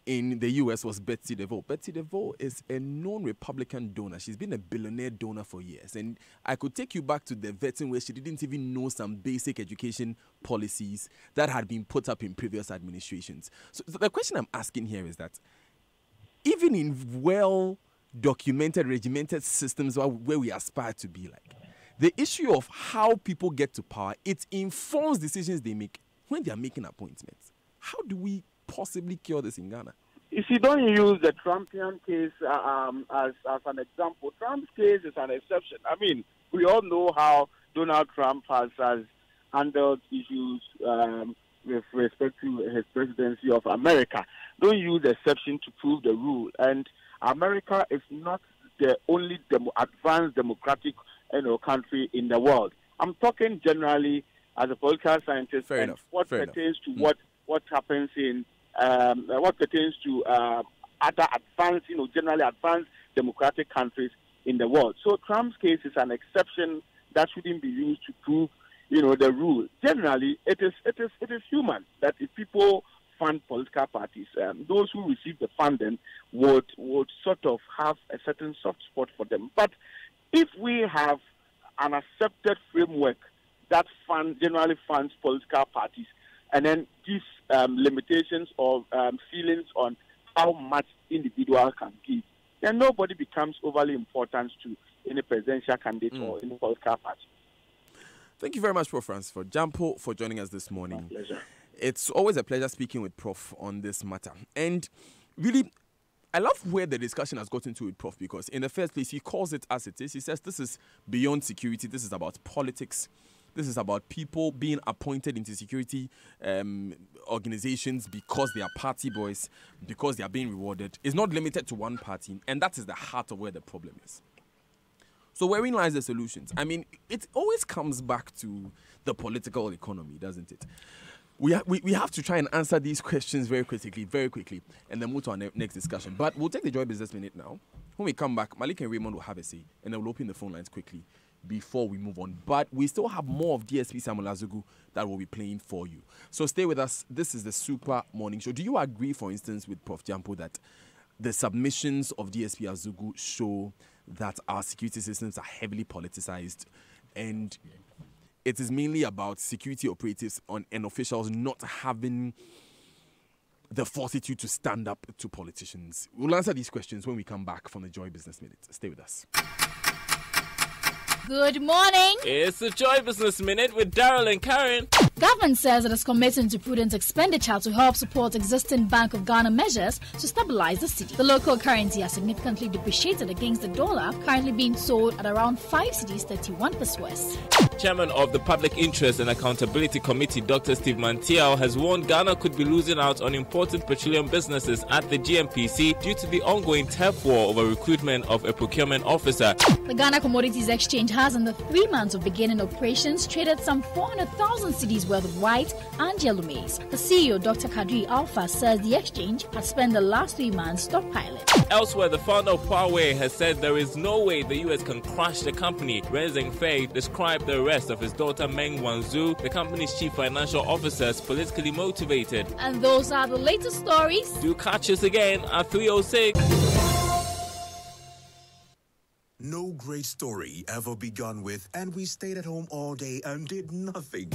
in the U.S. was Betsy DeVos. Betsy DeVos is a known Republican donor. She's been a billionaire donor for years. And I could take you back to the vetting where she didn't even know some basic education policies that had been put up in previous administrations. So the question I'm asking here is that even in well-documented, regimented systems where we aspire to be like, the issue of how people get to power, it informs decisions they make when they are making appointments. How do we possibly cure this in Ghana? If you don't use the Trumpian case as an example, Trump's case is an exception. I mean, we all know how Donald Trump has handled issues with respect to his presidency of America. Don't use the exception to prove the rule. And America is not the only advanced democratic country in the world. I'm talking generally as a political scientist. Fair enough. What pertains to what happens in what pertains to other advanced, generally advanced democratic countries in the world. So Trump's case is an exception that shouldn't be used to prove, the rule. Generally, it is human that if people fund political parties, those who receive the funding would sort of have a certain soft spot for them. But if we have an accepted framework that generally funds political parties, and then give limitations or feelings on how much individual can give, then nobody becomes overly important to any presidential candidate or any political party. Thank you very much, Prof. Ransford Jampo, for joining us this morning. My pleasure. It's always a pleasure speaking with Prof on this matter. And really, I love where the discussion has gotten to with Prof, because in the first place, he calls it as it is. He says this is beyond security. This is about politics. This is about people being appointed into security organizations because they are party boys, because they are being rewarded. It's not limited to one party, and that is the heart of where the problem is. So wherein lies the solutions? I mean, it always comes back to the political economy, doesn't it? We have to try and answer these questions very quickly, and then move to our next discussion. But we'll take the Joy Business Minute now. When we come back, Malik and Raymond will have a say, and then we'll open the phone lines quickly before we move on. But we still have more of DSP Samuel Azugu that will be playing for you. So stay with us. This is the Super Morning Show. Do you agree, for instance, with Prof. Jampo that the submissions of DSP Azugu show that our security systems are heavily politicized, and it is mainly about security operatives and officials not having the fortitude to stand up to politicians? We'll answer these questions when we come back from the Joy Business Minute. Stay with us. Good morning. It's the Joy Business Minute with Daryl and Karen. Government says it is committing to prudent expenditure to help support existing Bank of Ghana measures to stabilize the cedi. The local currency has significantly depreciated against the dollar, currently being sold at around 5 cedis 31 per Swiss. Chairman of the Public Interest and Accountability Committee, Dr. Steve Mantiao, has warned Ghana could be losing out on important petroleum businesses at the GMPC due to the ongoing turf war over recruitment of a procurement officer. The Ghana Commodities Exchange has, in the 3 months of beginning operations, traded some 400,000 cedis worth of white and yellow maize. The CEO, Dr. Kadri Alpha, says the exchange has spent the last 3 months stockpiling. Elsewhere, the founder of Huawei has said there is no way the US can crush the company. Ren Zhengfei described the arrest of his daughter Meng Wanzhou, the company's chief financial officer, as politically motivated. And those are the latest stories. Do catch us again at 3:06. No great story ever begun with, and we stayed at home all day and did nothing.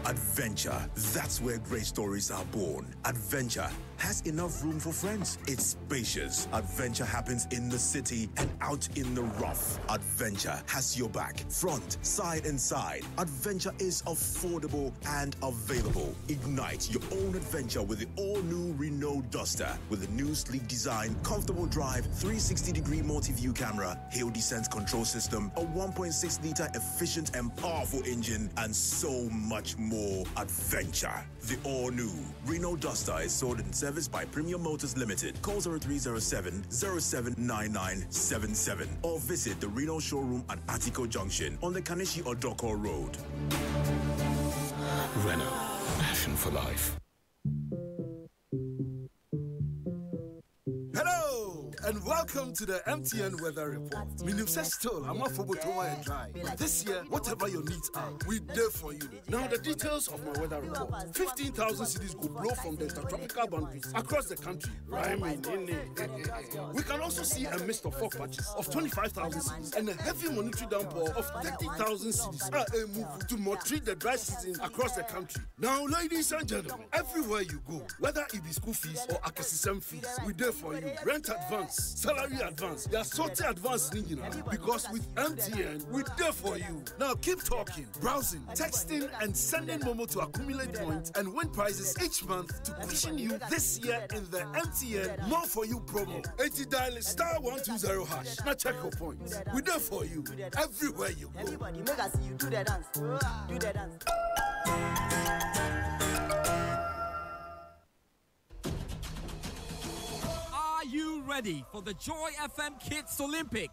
Adventure, that's where great stories are born. Adventure has enough room for friends. It's spacious. Adventure happens in the city and out in the rough. Adventure has your back, front, side, and side. Adventure is affordable and available. Ignite your own adventure with the all-new Renault Duster with a new sleek design, comfortable drive, 360-degree multi-view camera, hill descent control system, a 1.6-liter efficient and powerful engine, and so much more. Adventure. The all-new Renault Duster is sold and serviced by Premium Motors Limited. Call 0307-079977 or visit the Renault showroom at Atiko Junction on the Kaneshi Odoko Road. Renault. Passion for life. Hello and welcome to the MTN Weather Report. I'm a dry. But this year, whatever your needs are, we're there for you. Now the details of my weather report. 15,000 cities could blow from the intertropical boundaries across the country. We can also see a mist of fog patches of 25,000 cities and a heavy monetary downpour of 30,000 cities are a move to treat the dry season across the country. Now, ladies and gentlemen, everywhere you go, whether it be school fees or acquisition fees, we're there for you. Rent advance, salary advance, your sorted advance, because with MTN, we're there for you. Now keep talking, browsing, texting, and sending Momo to accumulate points and win prizes each month to cushion you this year in the MTN More For You promo. 80 dial *120 hash. Now check your points. We're there for you everywhere you go. Everybody make us see you do the dance. Do the dance. Are you ready for the Joy FM Kids Olympic?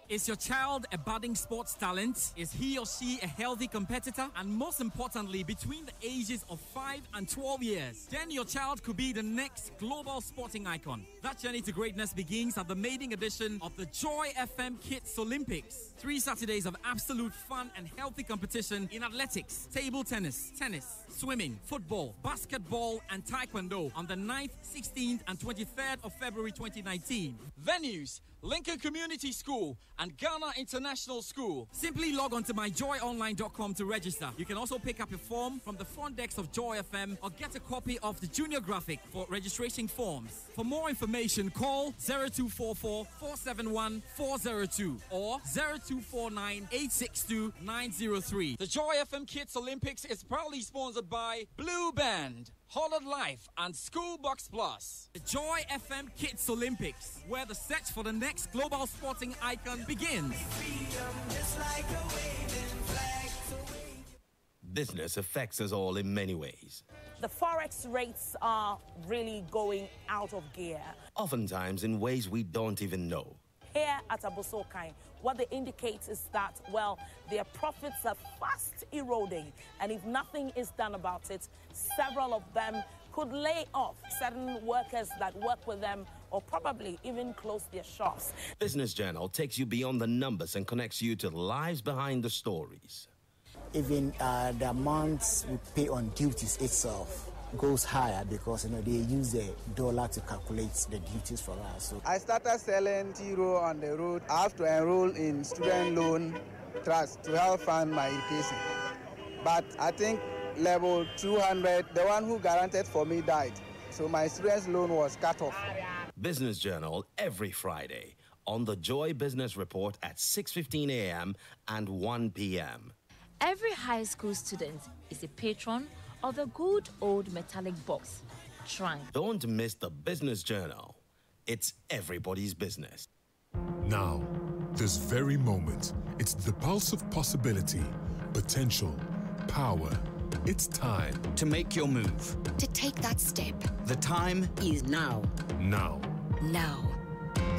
Is your child a budding sports talent? Is he or she a healthy competitor? And most importantly, between the ages of 5 and 12 years, then your child could be the next global sporting icon. That journey to greatness begins at the maiden edition of the Joy FM Kids Olympics. 3 Saturdays of absolute fun and healthy competition in athletics, table tennis, swimming, football, basketball, and taekwondo on the 9th, 16th, and 23rd of February 2019. Venues: Lincoln Community School, and Ghana International School. Simply log on to myjoyonline.com to register. You can also pick up a form from the front desk of Joy FM or get a copy of the junior graphic for registration forms. For more information, call 0244 471 402 or 0249 862 903. The Joy FM Kids Olympics is proudly sponsored by Blue Band, Holland Life, and Schoolbox Plus. The Joy FM Kids Olympics, where the search for the next global sporting icon begins. Business affects us all in many ways. The forex rates are really going out of gear. Oftentimes in ways we don't even know. Here at Abosokai, what they indicate is that, well, their profits are fast eroding, and if nothing is done about it, several of them could lay off certain workers that work with them or probably even close their shops. Business Journal takes you beyond the numbers and connects you to the lives behind the stories. Even the amounts we pay on duties itself goes higher because they use the dollar to calculate the duties for us. So I started selling Tiro on the road. I have to enroll in student loan trust to help fund my education. But I think level 200, the one who guaranteed for me died. So my student's loan was cut off. Business Journal every Friday on the Joy Business Report at 6:15 a.m. and 1 p.m. Every high school student is a patron of the good old metallic box, trunk. Don't miss the Business Journal. It's everybody's business. Now, this very moment, it's the pulse of possibility, potential, power. It's time to make your move. To take that step. The time is now. Now. Now.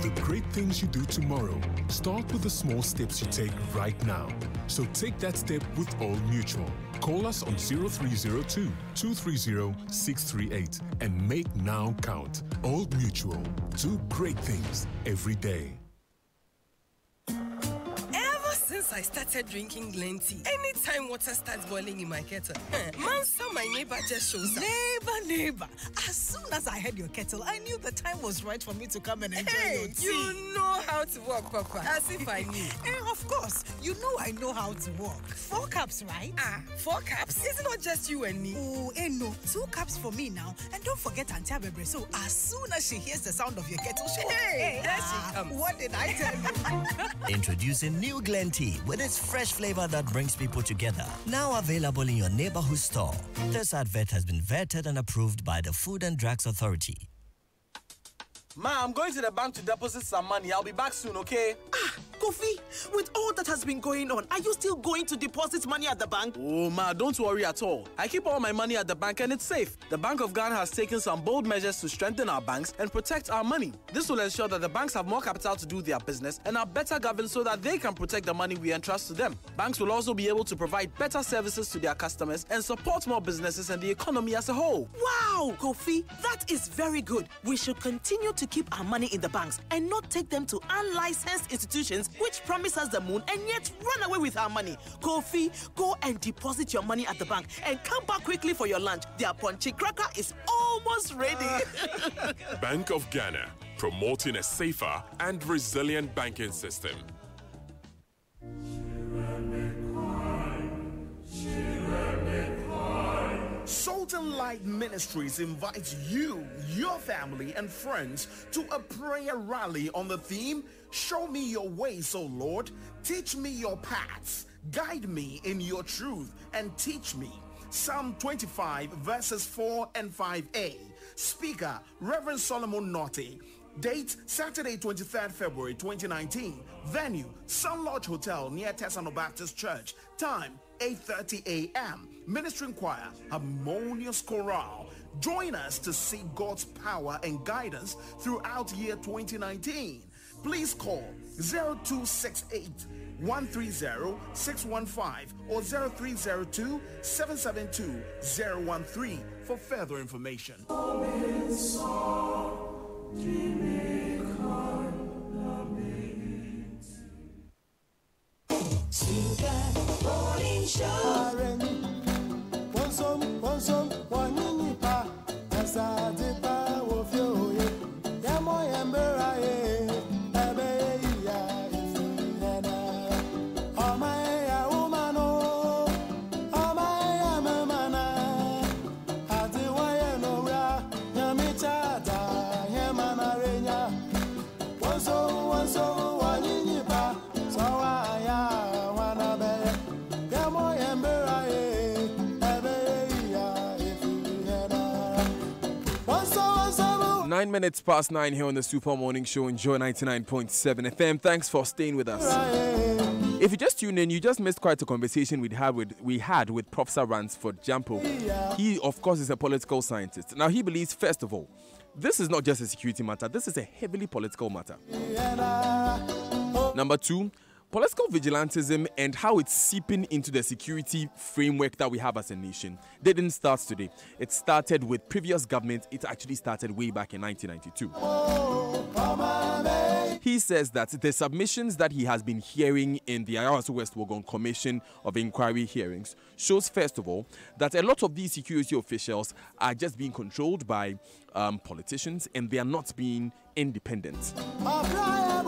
The great things you do tomorrow start with the small steps you take right now. So take that step with Old Mutual. Call us on 0302 230 638 and make now count. Old Mutual. Do great things every day. Since I started drinking Glen tea, anytime water starts boiling in my kettle, Mansa, my neighbor, just shows up. Neighbor, as soon as I heard your kettle, I knew the time was right for me to come and enjoy your tea. You know how to walk, Papa. As if I knew. Of course, you know I know how to walk. 4 cups, right? 4 cups? It's not just you and me. Oh, no. 2 cups for me now. And don't forget Auntie Abebre. So as soon as she hears the sound of your kettle, she will. There she comes. What did I tell you? Introducing new Glen tea with its fresh flavor that brings people together. Now available in your neighborhood store. This advert has been vetted and approved by the Food and Drugs Authority. Ma, I'm going to the bank to deposit some money. I'll be back soon, okay? Kofi, with all that has been going on, are you still going to deposit money at the bank? Oh, Ma, don't worry at all. I keep all my money at the bank and it's safe. The Bank of Ghana has taken some bold measures to strengthen our banks and protect our money. This will ensure that the banks have more capital to do their business and are better governed so that they can protect the money we entrust to them. Banks will also be able to provide better services to their customers and support more businesses and the economy as a whole. Wow, Kofi, that is very good. We should continue to keep our money in the banks and not take them to unlicensed institutions which promise us the moon and yet run away with our money. Kofi, go and deposit your money at the bank and come back quickly for your lunch. Their punchy cracker is almost ready. Bank of Ghana, promoting a safer and resilient banking system. Salt and Light Ministries invites you, your family, and friends to a prayer rally on the theme, Show me your ways, O Lord. Teach me your paths. Guide me in your truth and teach me. Psalm 25 verses 4 and 5a. Speaker, Reverend Solomon Naughty. Date, Saturday, 23rd February 2019. Venue, Sun Lodge Hotel near Tessano Baptist Church. Time, 8:30 a.m. Ministering choir, Harmonious Chorale. Join us to see God's power and guidance throughout year 2019. Please call 0268 130-615 or 0302-772-013 for further information. Ebe 9 minutes past 9 here on the Super Morning Show. Enjoy 99.7 FM. Thanks for staying with us. If you just tuned in, you just missed quite a conversation we had with Professor Ransford Jampo. He, of course, is a political scientist. Now, he believes, first of all, this is not just a security matter. This is a heavily political matter. Number two, political vigilantism and how it's seeping into the security framework that we have as a nation didn't start today. It started with previous governments. It actually started way back in 1992. He says that the submissions that he has been hearing in the Ayawaso West Wuogon Commission of Inquiry hearings shows, first of all, that a lot of these security officials are just being controlled by politicians and they are not being independent.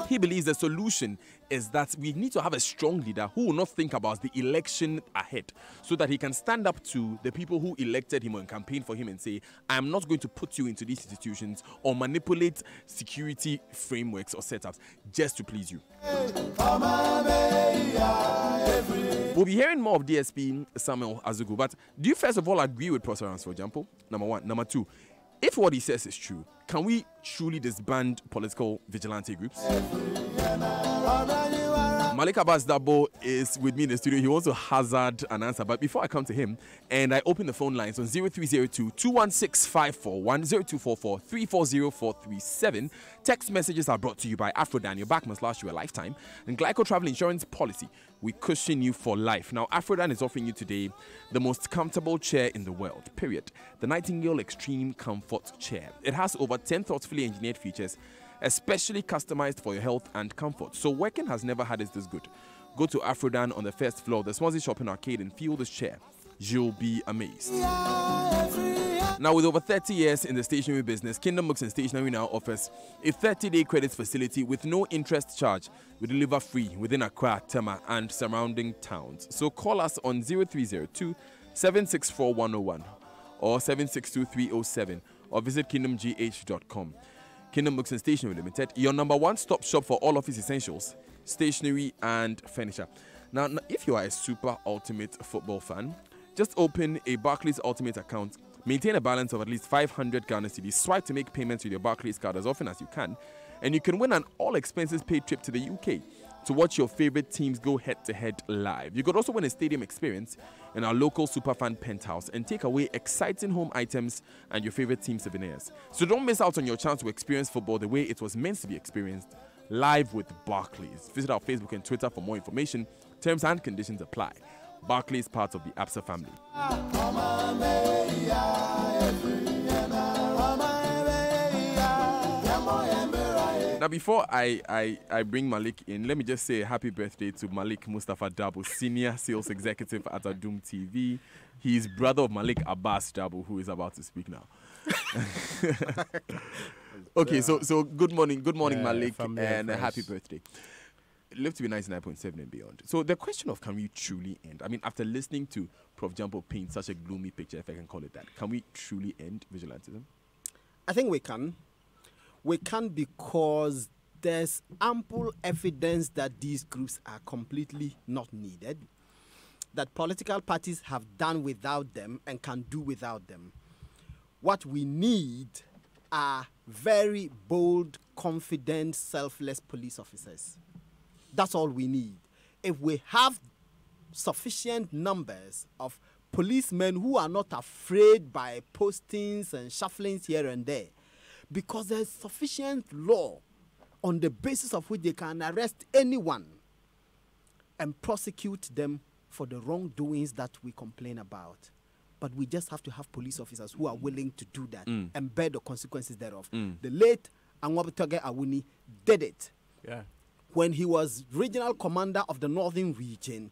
He believes the solution is that we need to have a strong leader who will not think about the election ahead, so that he can stand up to the people who elected him and campaigned for him and say, I am not going to put you into these institutions or manipulate security frameworks or setups just to please you. We'll be hearing more of DSP Samuel Azugu, but do you first of all agree with Professor Ransford, for example? Number one. Number two, if what he says is true, can we truly disband political vigilante groups? Malik Abbas Dabo is with me in the studio. He wants to hazard an answer. But before I come to him, and I open the phone lines on 0302-216-541, 0244-340437. Text messages are brought to you by Afrodan. Your back must last you a lifetime. And Glyco Travel Insurance Policy, we cushion you for life. Now, Afrodan is offering you today the most comfortable chair in the world, period. The Nightingale Extreme Comfort Chair. It has over 10 thoughtfully engineered features, especially customized for your health and comfort. So working has never had it this good. Go to Afrodan on the first floor of the Swansea Shopping Arcade and feel this chair. You'll be amazed. Now, with over 30 years in the stationery business, Kingdom Books and Stationery now offers a 30-day credit facility with no interest charge. We deliver free within Accra, Tema, and surrounding towns. So call us on 0302-764-101 or 762-307 or visit kingdomgh.com. Kingdom Books and Stationery Limited, your number one stop shop for all office essentials, stationery and furniture. Now, if you are a super ultimate football fan, just open a Barclays Ultimate account, maintain a balance of at least 500 Ghana cedis, swipe to make payments with your Barclays card as often as you can, and you can win an all-expenses-paid trip to the UK to watch your favorite teams go head-to-head live. You could also win a stadium experience in our local Superfan penthouse and take away exciting home items and your favorite team souvenirs. So don't miss out on your chance to experience football the way it was meant to be experienced, live with Barclays. Visit our Facebook and Twitter for more information. Terms and conditions apply. Barclays, part of the ABSA family. Now, before I bring Malik in, let me just say happy birthday to Malik Mustafa Dabo, Senior Sales Executive at Adum TV. He is brother of Malik Abbas Dabo, who is about to speak now. Okay, so good morning, Malik, and happy birthday. Live to be 99.7 and beyond. So the question of can we truly end? I mean, after listening to Prof. Jampo paint such a gloomy picture, if I can call it that, can we truly end vigilantism? I think we can. We can because there's ample evidence that these groups are completely not needed, that political parties have done without them and can do without them. What we need are very bold, confident, selfless police officers. That's all we need. If we have sufficient numbers of policemen who are not afraid by postings and shufflings here and there, because there's sufficient law on the basis of which they can arrest anyone and prosecute them for the wrongdoings that we complain about. But we just have to have police officers who are willing to do that and bear the consequences thereof. The late Anwabitoge Awuni did it. Yeah. When he was regional commander of the Northern Region.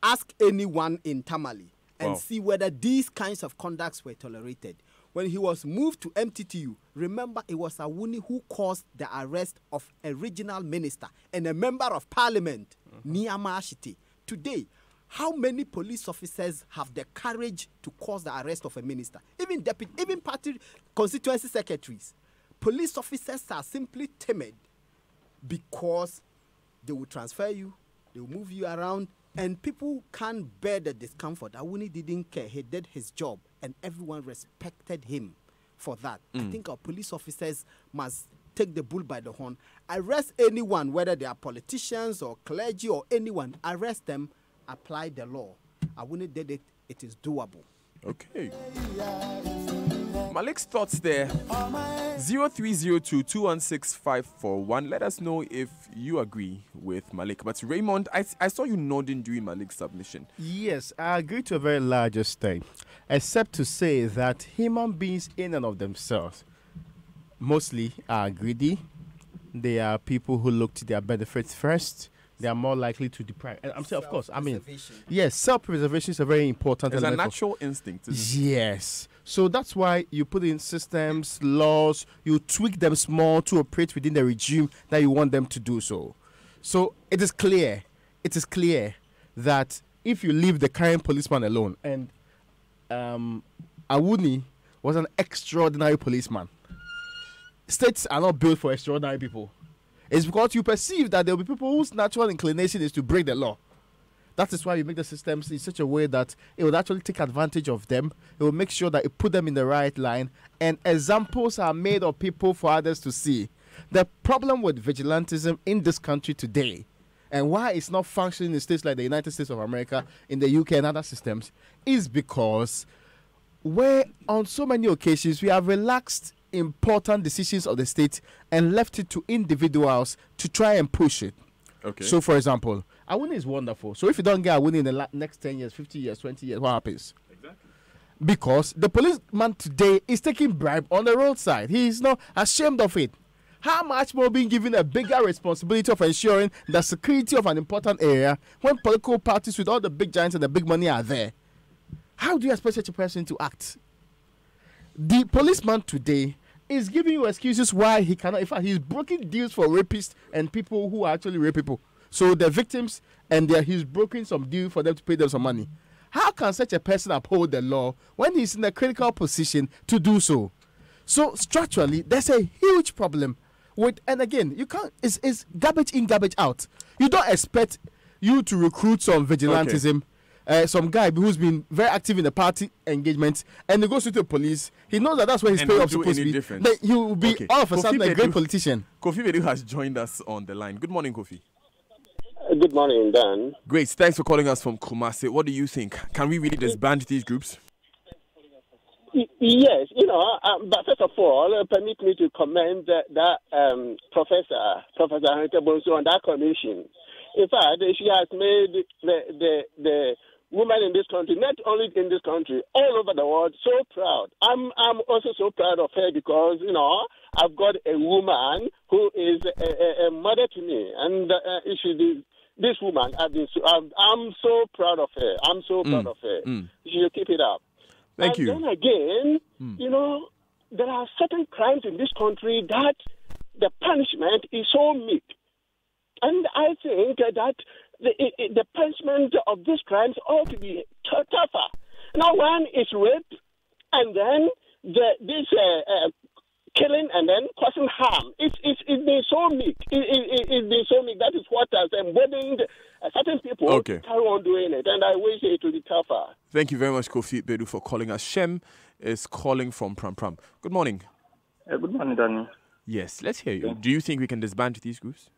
Ask anyone in Tamale and see whether these kinds of conducts were tolerated. When he was moved to MTTU, remember it was Awuni who caused the arrest of a regional minister and a member of parliament, Niyama Ashite. Today, how many police officers have the courage to cause the arrest of a minister? Even party constituency secretaries. Police officers are simply timid because they will transfer you, they will move you around, and people can't bear the discomfort. Awuni didn't care. He did his job, and everyone respected him for that. I think our police officers must take the bull by the horn. Arrest anyone, whether they are politicians or clergy or anyone. Arrest them, apply the law. I wouldn't did it. It is doable. Okay. Malik's thoughts there. 0302-216-541. Let us know if you agree with Malik. But Raymond, I saw you nodding during Malik's submission. Yes, I agree to a very large extent, except to say that human beings in and of themselves mostly are greedy. They are people who look to their benefits first. They are more likely to deprive. And I'm saying, of course, I mean, yes, self-preservation is a very important element. It's a natural instinct, isn't it? Yes. So that's why you put in systems, laws, you tweak them small to operate within the regime that you want them to do so. So it is clear that if you leave the current policeman alone, and Awuni was an extraordinary policeman. States are not built for extraordinary people. It's because you perceive that there will be people whose natural inclination is to break the law. That is why you make the systems in such a way that it will actually take advantage of them. It will make sure that it put them in the right line. And examples are made of people for others to see. The problem with vigilantism in this country today, and why it's not functioning in states like the United States of America, in the UK and other systems, is because where on so many occasions we have relaxed important decisions of the state and left it to individuals to try and push it. Okay. So, for example, Awuni is wonderful. So, if you don't get Awuni in the next 10 years, 50 years, 20 years, what happens? Exactly. Because the policeman today is taking bribe on the roadside. He is not ashamed of it. How much more being given a bigger responsibility of ensuring the security of an important area when political parties with all the big giants and the big money are there? How do you expect such a person to act? The policeman today is giving you excuses why he cannot. In fact, he's broken deals for rapists and people who actually rape people. So the victims, and he's broken some deal for them to pay them some money. How can such a person uphold the law when he's in a critical position to do so? So structurally, there's a huge problem with, and again, you can't. It's garbage in, garbage out. You don't expect you to recruit some vigilantism. Okay. Some guy who's been very active in the party engagement, and he goes to the police. He knows that that's where his payoff is supposed to be. Then he will be all of a sudden a great politician. Kofi Bedu has joined us on the line. Good morning, Kofi. Good morning, Dan. Great. Thanks for calling us from Kumasi. What do you think? Can we really disband these groups? Yes, but first of all, permit me to commend that Professor Henrietta Bonsu on that commission. In fact, she has made the women in this country, not only in this country, all over the world, so proud. I'm also so proud of her because, I've got a woman who is a mother to me, and this woman, I'm so proud of her. I'm so proud of her. She should keep it up. Thank you. Then again, there are certain crimes in this country that the punishment is so meek. And I think that the punishment of these crimes ought to be tougher. Now, one is rape, and then this killing, and then causing harm. It's been so meek. It's been so meek. That is what has emboldened certain people to carry on doing it. And I wish it would be tougher. Thank you very much, Kofi Bedu, for calling us. Shem is calling from Pram Pram. Good morning. Good morning, Danny. Yes, let's hear you. Do you think we can disband these groups?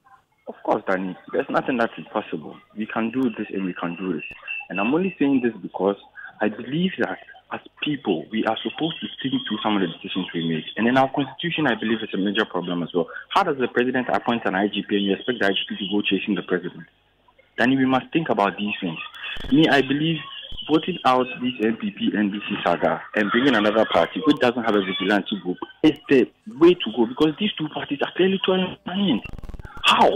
Of course, Danny. There's nothing that's impossible. We can do this and we can do this. And I'm only saying this because I believe that as people, we are supposed to think through some of the decisions we make. And in our constitution, I believe it's a major problem as well. How does the president appoint an IGP and you expect the IGP to go chasing the president? Danny, we must think about these things. Me, I believe voting out this NPP, NDC saga and bringing another party which doesn't have a vigilante group is the way to go because these two parties are clearly toiling money. How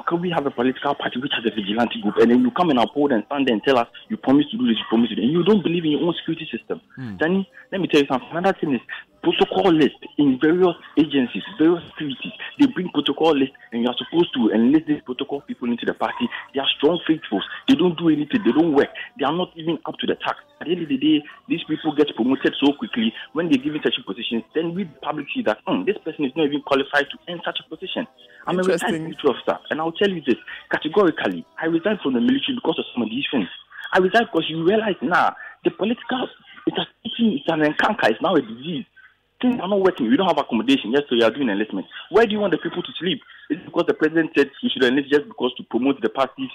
can we have a political party which has a vigilante group and then you come and uphold and stand there and tell us you promise to do this, you promise to do that, and you don't believe in your own security system? Danny, let me tell you something. Another thing is protocol list in various agencies, various securities. They bring protocol list and you are supposed to enlist these protocol people into the party. They are strong faithfuls. They don't do anything. They don't work. They are not even up to the task. At the end of the day, these people get promoted so quickly. When they give in such a position, then we public see that this person is not even qualified to end such a position. I'm a retired military officer, and I'll tell you this categorically. I resigned from the military because of some of these things. I resigned because you realize now the political it's an encounter. It's now a disease. Things are not working. You don't have accommodation. Yes, so you are doing enlistment. Where do you want the people to sleep? Is it because the president said you should enlist just because to promote the party's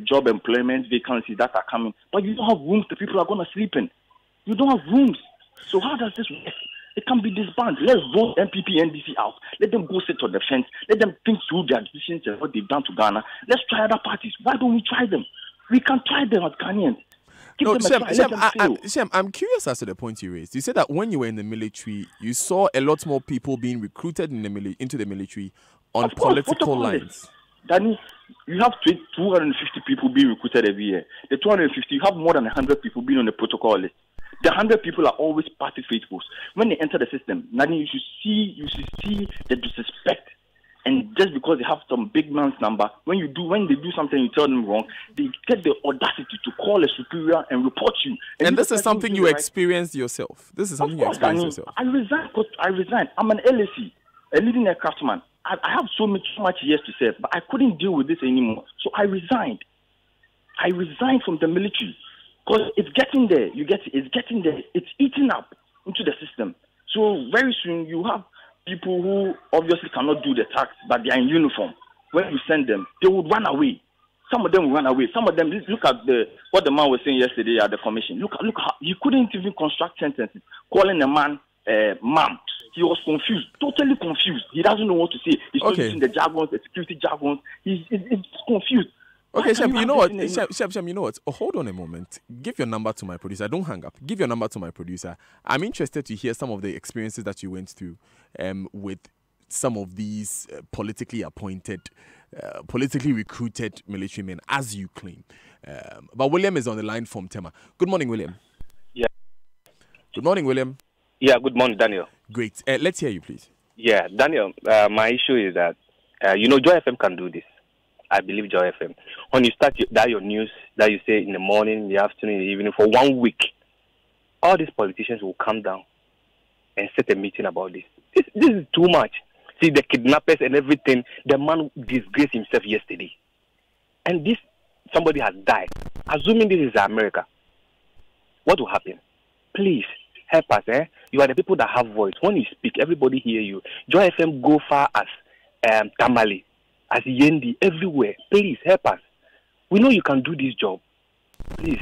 job employment vacancies that are coming? But you don't have rooms the people are going to sleep in. You don't have rooms. So how does this work? It can be disbanded. Let's vote MPP, NDC out. Let them go sit on the fence. Let them think through their decisions and what they've done to Ghana. Let's try other parties. Why don't we try them? We can try them as Ghanaians. No, Shem, I'm curious as to the point you raised. You said that when you were in the military, you saw a lot more people being recruited into the military on political lines. Danny, you have 250 people being recruited every year. The 250, you have more than 100 people being on the protocol list. The 100 people are always party faithfuls. When they enter the system, Danny, you should see the disrespect. And just because they have some big man's number, when they do something you tell them wrong, they get the audacity to call a superior and report you. And this is something you experienced yourself. This is something you experienced yourself. I resigned. I'm an LSE, a leading aircraftman. I have so much years to serve, but I couldn't deal with this anymore. So I resigned. I resigned from the military because it's getting there. It's getting there. It's eating up into the system. So very soon you have people who obviously cannot do the task, but they are in uniform. When you send them, they would run away. Some of them will run away. Some of them, look at what the man was saying yesterday at the commission. Look how he couldn't even construct sentences, calling a man ma'am. He was confused, totally confused. He doesn't know what to say. He's using the jargons, the security jargons. He's confused. Okay, Shem, you know what? Shem, you know what? Oh, hold on a moment. Give your number to my producer. Don't hang up. Give your number to my producer. I'm interested to hear some of the experiences that you went through with some of these politically appointed, politically recruited military men, as you claim. But William is on the line from Tema. Good morning, William. Yeah. Good morning, William. Yeah, good morning, Daniel. Great. Let's hear you, please. Yeah, Daniel, my issue is that, Joy FM can do this. I believe Joy FM. When you start your news that you say in the morning, in the afternoon, in the evening, for 1 week, all these politicians will come down and set a meeting about this. This is too much. See, the kidnappers and everything, the man disgraced himself yesterday. And somebody has died. Assuming this is America, what will happen? Please, help us, eh? You are the people that have voice. When you speak, everybody hear you. Joy FM go far as Tamale, as Yendi, everywhere. Please help us. We know you can do this job. Please.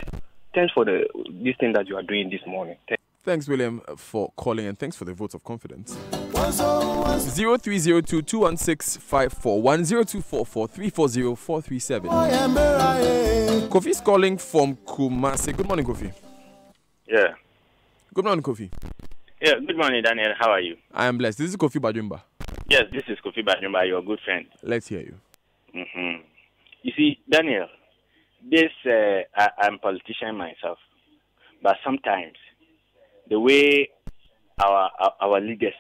Thanks for this thing that you are doing this morning. Thanks, William, for calling, and thanks for the vote of confidence. 0302-216-54-1024-437. Kofi's calling from Kumasi. Good morning, Kofi. Yeah. Good morning, Kofi. Yeah, good morning, Daniel. How are you? I am blessed. This is Kofi Bajumba. Yes, this is Kofi Bajumba, your good friend. Let's hear you. Mm-hmm. You see, Daniel, I'm a politician myself, but sometimes the way our leaders,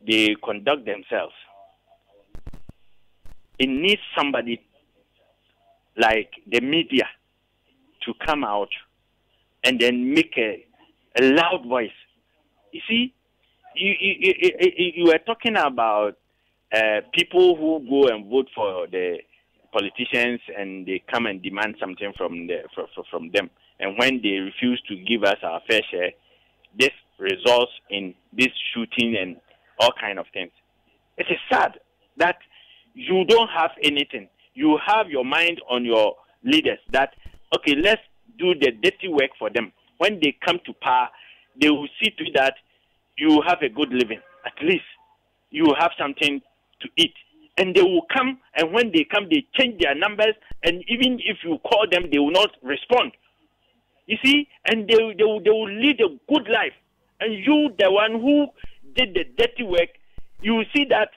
they conduct themselves, it needs somebody like the media to come out and then make a loud voice. You see, you were talking about people who go and vote for the politicians and they come and demand something from them. And when they refuse to give us our fair share, this results in this shooting and all kind of things. It is sad that you don't have anything. You have your mind on your leaders that, okay, let's do the dirty work for them. When they come to power, they will see to it that you have a good living. At least you have something to eat. And they will come, and when they come, they change their numbers, and even if you call them, they will not respond. You see, and they will lead a good life. And you, the one who did the dirty work, you will see that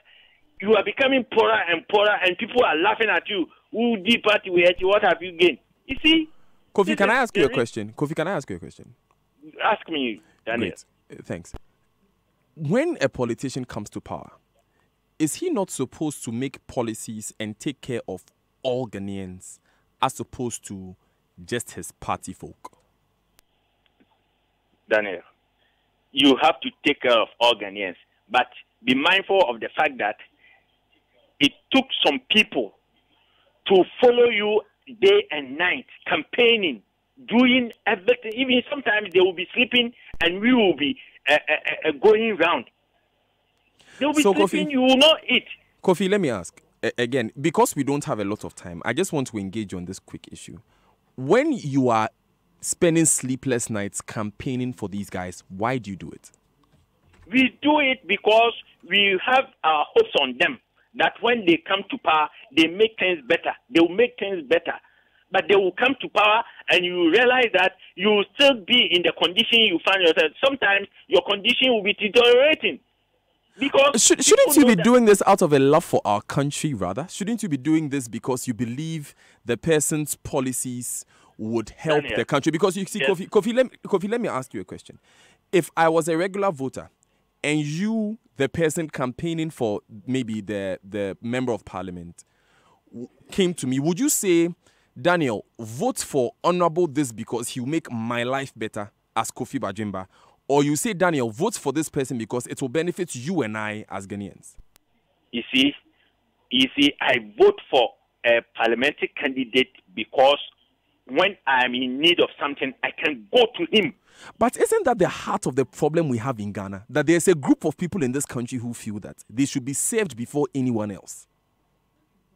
you are becoming poorer and poorer, and people are laughing at you. Who did party with you? What have you gained? You see? Kofi, can I ask you a question? Ask me, Daniel. Great. Thanks. When a politician comes to power, is he not supposed to make policies and take care of all Ghanaians as opposed to just his party folk? Daniel, you have to take care of all Ghanaians, but be mindful of the fact that it took some people to follow you day and night, campaigning doing everything. Even sometimes they will be sleeping and we will be going round. They will be sleeping, Kofi, you will not eat. Kofi, let me ask again, because we don't have a lot of time, I just want to engage on this quick issue. When you are spending sleepless nights campaigning for these guys, why do you do it? We do it because we have our hopes on them that when they come to power, they make things better. They will make things better. But they will come to power and you realize that you will still be in the condition you find yourself. Sometimes your condition will be deteriorating. Because shouldn't you be doing this out of a love for our country, rather? Shouldn't you be doing this because you believe the person's policies would help the country? Because you see, yes. Kofi, let me ask you a question. If I was a regular voter and you, the person campaigning for maybe the member of parliament, came to me, would you say, Daniel, vote for Honorable this because he'll make my life better as Kofi Bajimba? Or you say, Daniel, vote for this person because it will benefit you and I as Ghanaians? You see, I vote for a parliamentary candidate because when I'm in need of something, I can go to him. But isn't that the heart of the problem we have in Ghana? That there's a group of people in this country who feel that they should be saved before anyone else?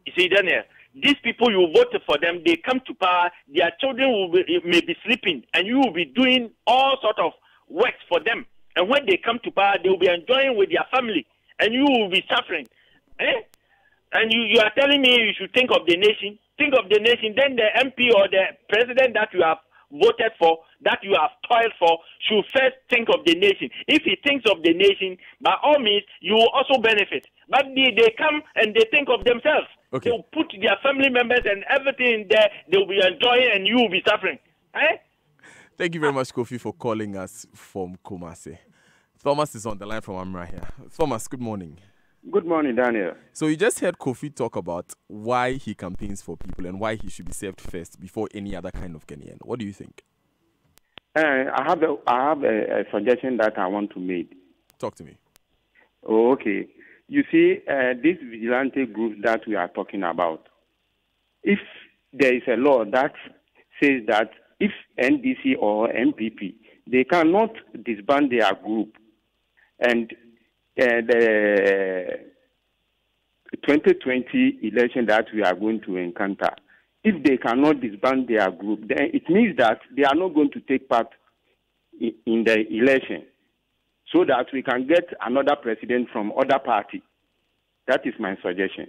You see, Daniel, these people, you voted for them, they come to power, their children may be sleeping, and you will be doing all sort of work for them. And when they come to power, they will be enjoying with their family, and you will be suffering. And you are telling me you should think of the nation. Think of the nation, then the MP or the president that you have voted for, that you have toiled for, should first think of the nation. If he thinks of the nation, by all means, you will also benefit. But they come and they think of themselves. Okay. They will put their family members and everything in there, they will be enjoying and you will be suffering. Thank you very much, Kofi, for calling us from Kumasi. Thomas is on the line from Amra here. Thomas, good morning. Good morning, Daniel. So you just heard Kofi talk about why he campaigns for people and why he should be saved first before any other kind of Ghanaian. What do you think? I have a suggestion that I want to make. Talk to me. Oh, okay. You see, this vigilante group that we are talking about, if there is a law that says that if NDC or MPP, they cannot disband their group, and the 2020 election that we are going to encounter, if they cannot disband their group, then it means that they are not going to take part in the election, so that we can get another president from other party. That is my suggestion.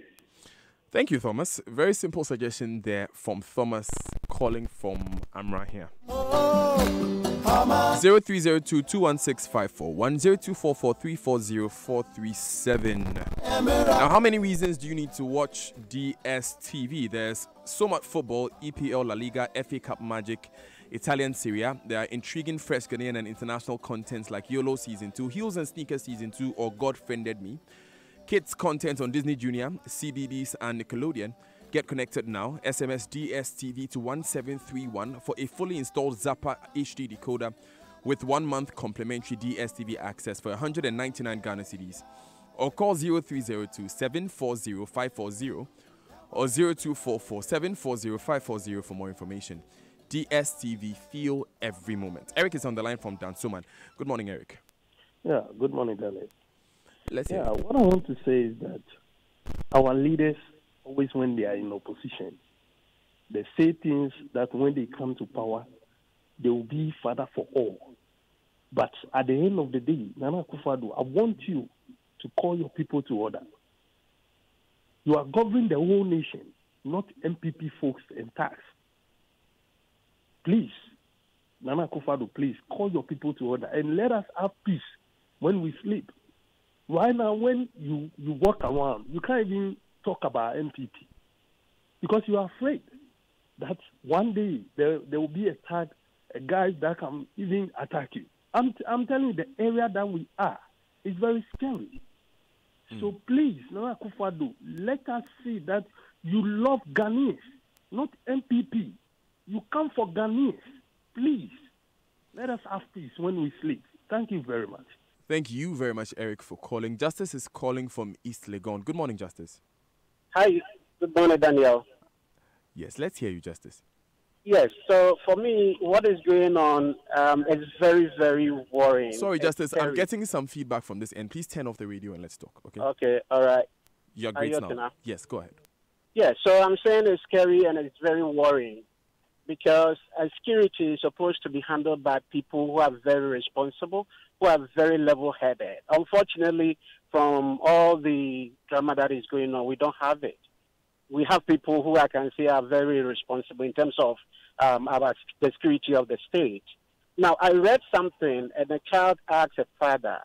Thank you, Thomas. Very simple suggestion there from Thomas calling from Amra here. 0302-216-541, Now, how many reasons do you need to watch DSTV? There's so much football, EPL, La Liga, FA Cup Magic, Italian Serie A. There are intriguing fresh Ghanaian and international contents like YOLO Season 2, Heels and Sneakers Season 2, or God Friended Me. Kids content on Disney Junior, CBBS, and Nickelodeon. Get connected now. SMS DSTV to 1731 for a fully installed Zappa HD decoder with 1 month complimentary DSTV access for 199 Ghana cedis. Or call 0302 740 540 or 0244 740 540 for more information. DSTV, feel every moment. Eric is on the line from Dansoman. Good morning, Eric. Yeah, good morning, Daniel. Let's hear it. What I want to say is that our leaders, always when they are in opposition, they say things that when they come to power, they will be father for all. But at the end of the day, Nana Akufo-Addo, I want you to call your people to order. You are governing the whole nation, not MPP folks and tax. Please, Nana Akufo-Addo, please call your people to order and let us have peace when we sleep. Right now, when you walk around, you can't even talk about MPP because you are afraid that one day there will be a guy that can even attack you. I'm telling you, the area that we are is very scary. So please, Nana Akufo-Addo, let us see that you love Ghanaians, not MPP. You come for Ghanaians. Please, let us have peace when we sleep. Thank you very much. Thank you very much, Eric, for calling. Justice is calling from East Legon. Good morning, Justice. Hi. Good morning, Daniel. Yes, let's hear you, Justice. Yes, so for me, what is going on is very, very worrying. Sorry, It's Justice, I'm scary. getting some feedback from this end. Please turn off the radio and let's talk, okay? Okay, all right. You're Are great you now. okay now? Yes, go ahead. Yeah, so I'm saying it's scary and it's very worrying because security is supposed to be handled by people who are very responsible, who are very level-headed. Unfortunately, from all the drama that is going on, we don't have it. We have people who I can say are very responsible in terms of about the security of the state. Now, I read something, and a child asked a father,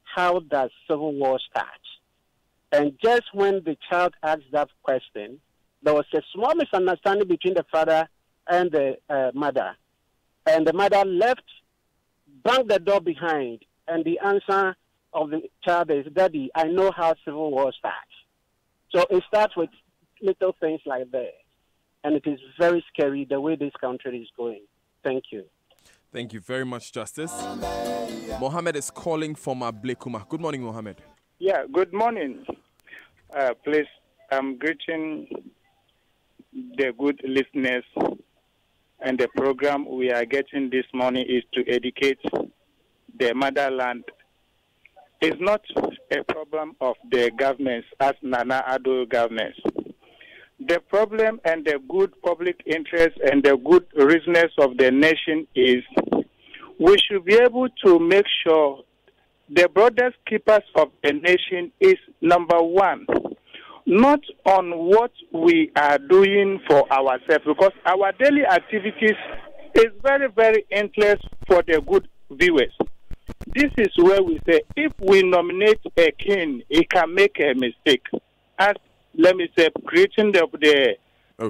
how does civil war start? And just when the child asked that question, there was a small misunderstanding between the father and the mother. And the mother left, banged the door behind, and the answer of the child is, Daddy, I know how civil war starts. So it starts with little things like that. And it is very scary the way this country is going. Thank you. Thank you very much, Justice. Mohammed is calling from Ablekuma. Good morning, Mohammed. Yeah, good morning. Please, I'm greeting the good listeners, and the program we are getting this morning is to educate the motherland. It's not a problem of the governments as Nana Addo governments. The problem and the good public interest and the good reasoness of the nation is we should be able to make sure the brothers keepers of the nation is number one, not on what we are doing for ourselves, because our daily activities is very, very interesting for the good viewers. This is where we say if we nominate a king, he can make a mistake. As let me say, creating the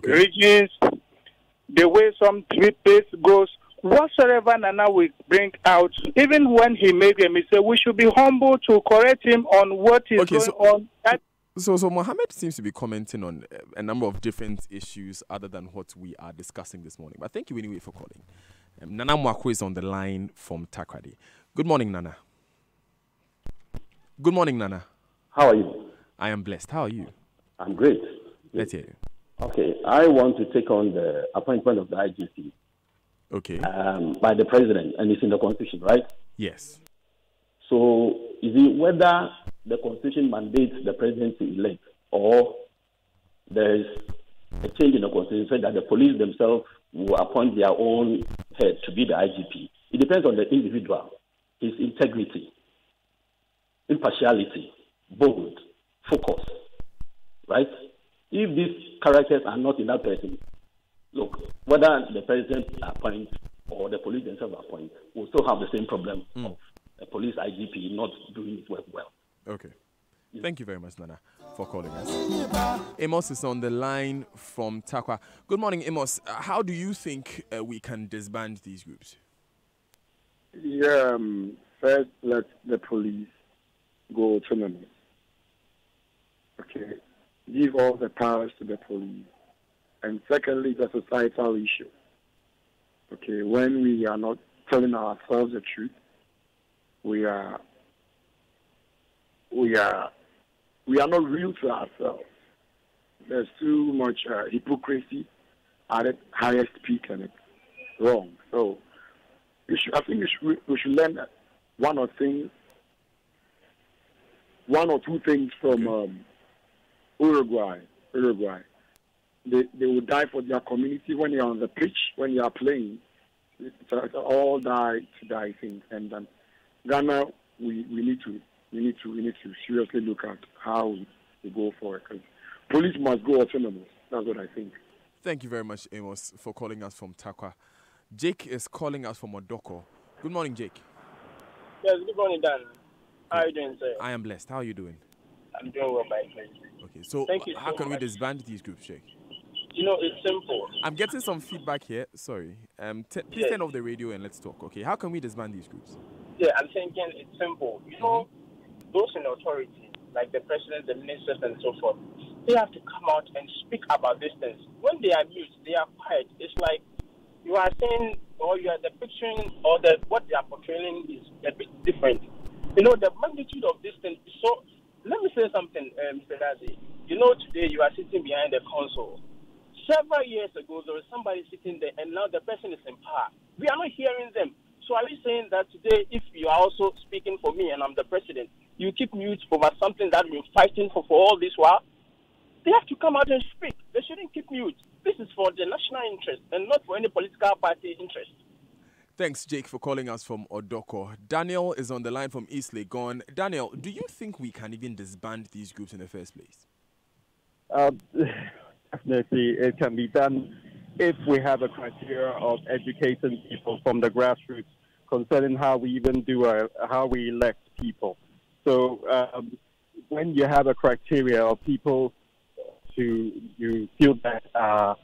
regions, the way some place goes, whatsoever Nana will bring out, even when he makes a mistake, we should be humble to correct him on what is going on. So Mohammed seems to be commenting on a number of different issues other than what we are discussing this morning. But thank you anyway for calling. Nana Mwako is on the line from Takrady. Good morning, Nana. Good morning, Nana. How are you? I am blessed. How are you? I'm great. Let's hear you. Okay, I want to take on the appointment of the IGP. Okay. By the president, and it's in the constitution, right? Yes. So, is it whether the constitution mandates the president to elect, or there is a change in the constitution so that the police themselves will appoint their own head to be the IGP? It depends on the individual, his integrity, impartiality, bold, focus, right? If these characters are not in that person, look, whether the president appoints or the police themselves appoint, we'll still have the same problem of a police IGP not doing his work well. Okay. Thank you very much, Nana, for calling us. Amos is on the line from Takwa. Good morning, Amos. How do you think we can disband these groups? Yeah, first, let the police go autonomous. Okay. Give all the powers to the police. And secondly, the societal issue. Okay, when we are not telling ourselves the truth, we are not real to ourselves. There's too much hypocrisy at its highest peak, and it's wrong. So, I think we should learn one or two things from Uruguay. They will die for their community when you're on the pitch, when you are playing. It's all die things. And Ghana, we need to seriously look at how we go for it. Because police must go autonomous. That's what I think. Thank you very much, Amos, for calling us from Takwa. Jake is calling us from Odoko. Good morning, Jake. Yes, good morning, Dan. How are you doing, sir? I am blessed. How are you doing? I'm doing well, my friend. Okay, so how can we disband these groups, Jake? You know, it's simple. I'm getting some feedback here. Sorry. Please turn off the radio and let's talk, okay? How can we disband these groups? Yeah, I'm thinking it's simple. You know, those in authority, like the president, the ministers, and so forth, they have to come out and speak about these things. When they are mute, they are quiet. It's like you are saying, or you are the picturing, or what they are portraying is a bit different. You know, the magnitude of this thing. So, let me say something, Mr. Dazi. You know, today you are sitting behind the console. Several years ago, there was somebody sitting there, and now the person is in power. We are not hearing them. So are you saying that today, if you are also speaking for me and I'm the president, you keep mute over something that we're fighting for all this while? They have to come out and speak. They shouldn't keep mute. This is for the national interest and not for any political party interest. Thanks, Jake, for calling us from Odoko. Daniel is on the line from East Legon. Daniel, do you think we can even disband these groups in the first place? Definitely, it can be done if we have a criteria of educating people from the grassroots concerning how we even do how we elect people. So when you have a criteria of people you feel that are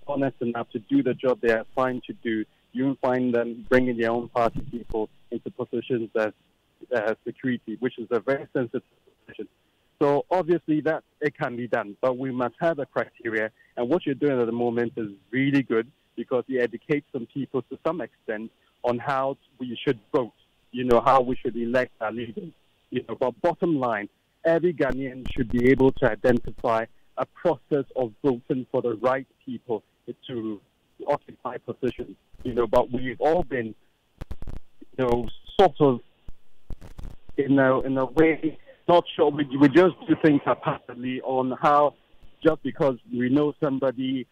honest enough to do the job they are assigned to do, you will find them bringing their own party people into positions as security, which is a very sensitive position. So obviously that it can be done, but we must have a criteria. And what you're doing at the moment is really good because you educate some people to some extent on how we should vote, how we should elect our leaders. But bottom line, every Ghanaian should be able to identify a process of voting for the right people to occupy positions. But we've all been, sort of, in a way, not sure. We just do things haphazardly on how, just because we know somebody's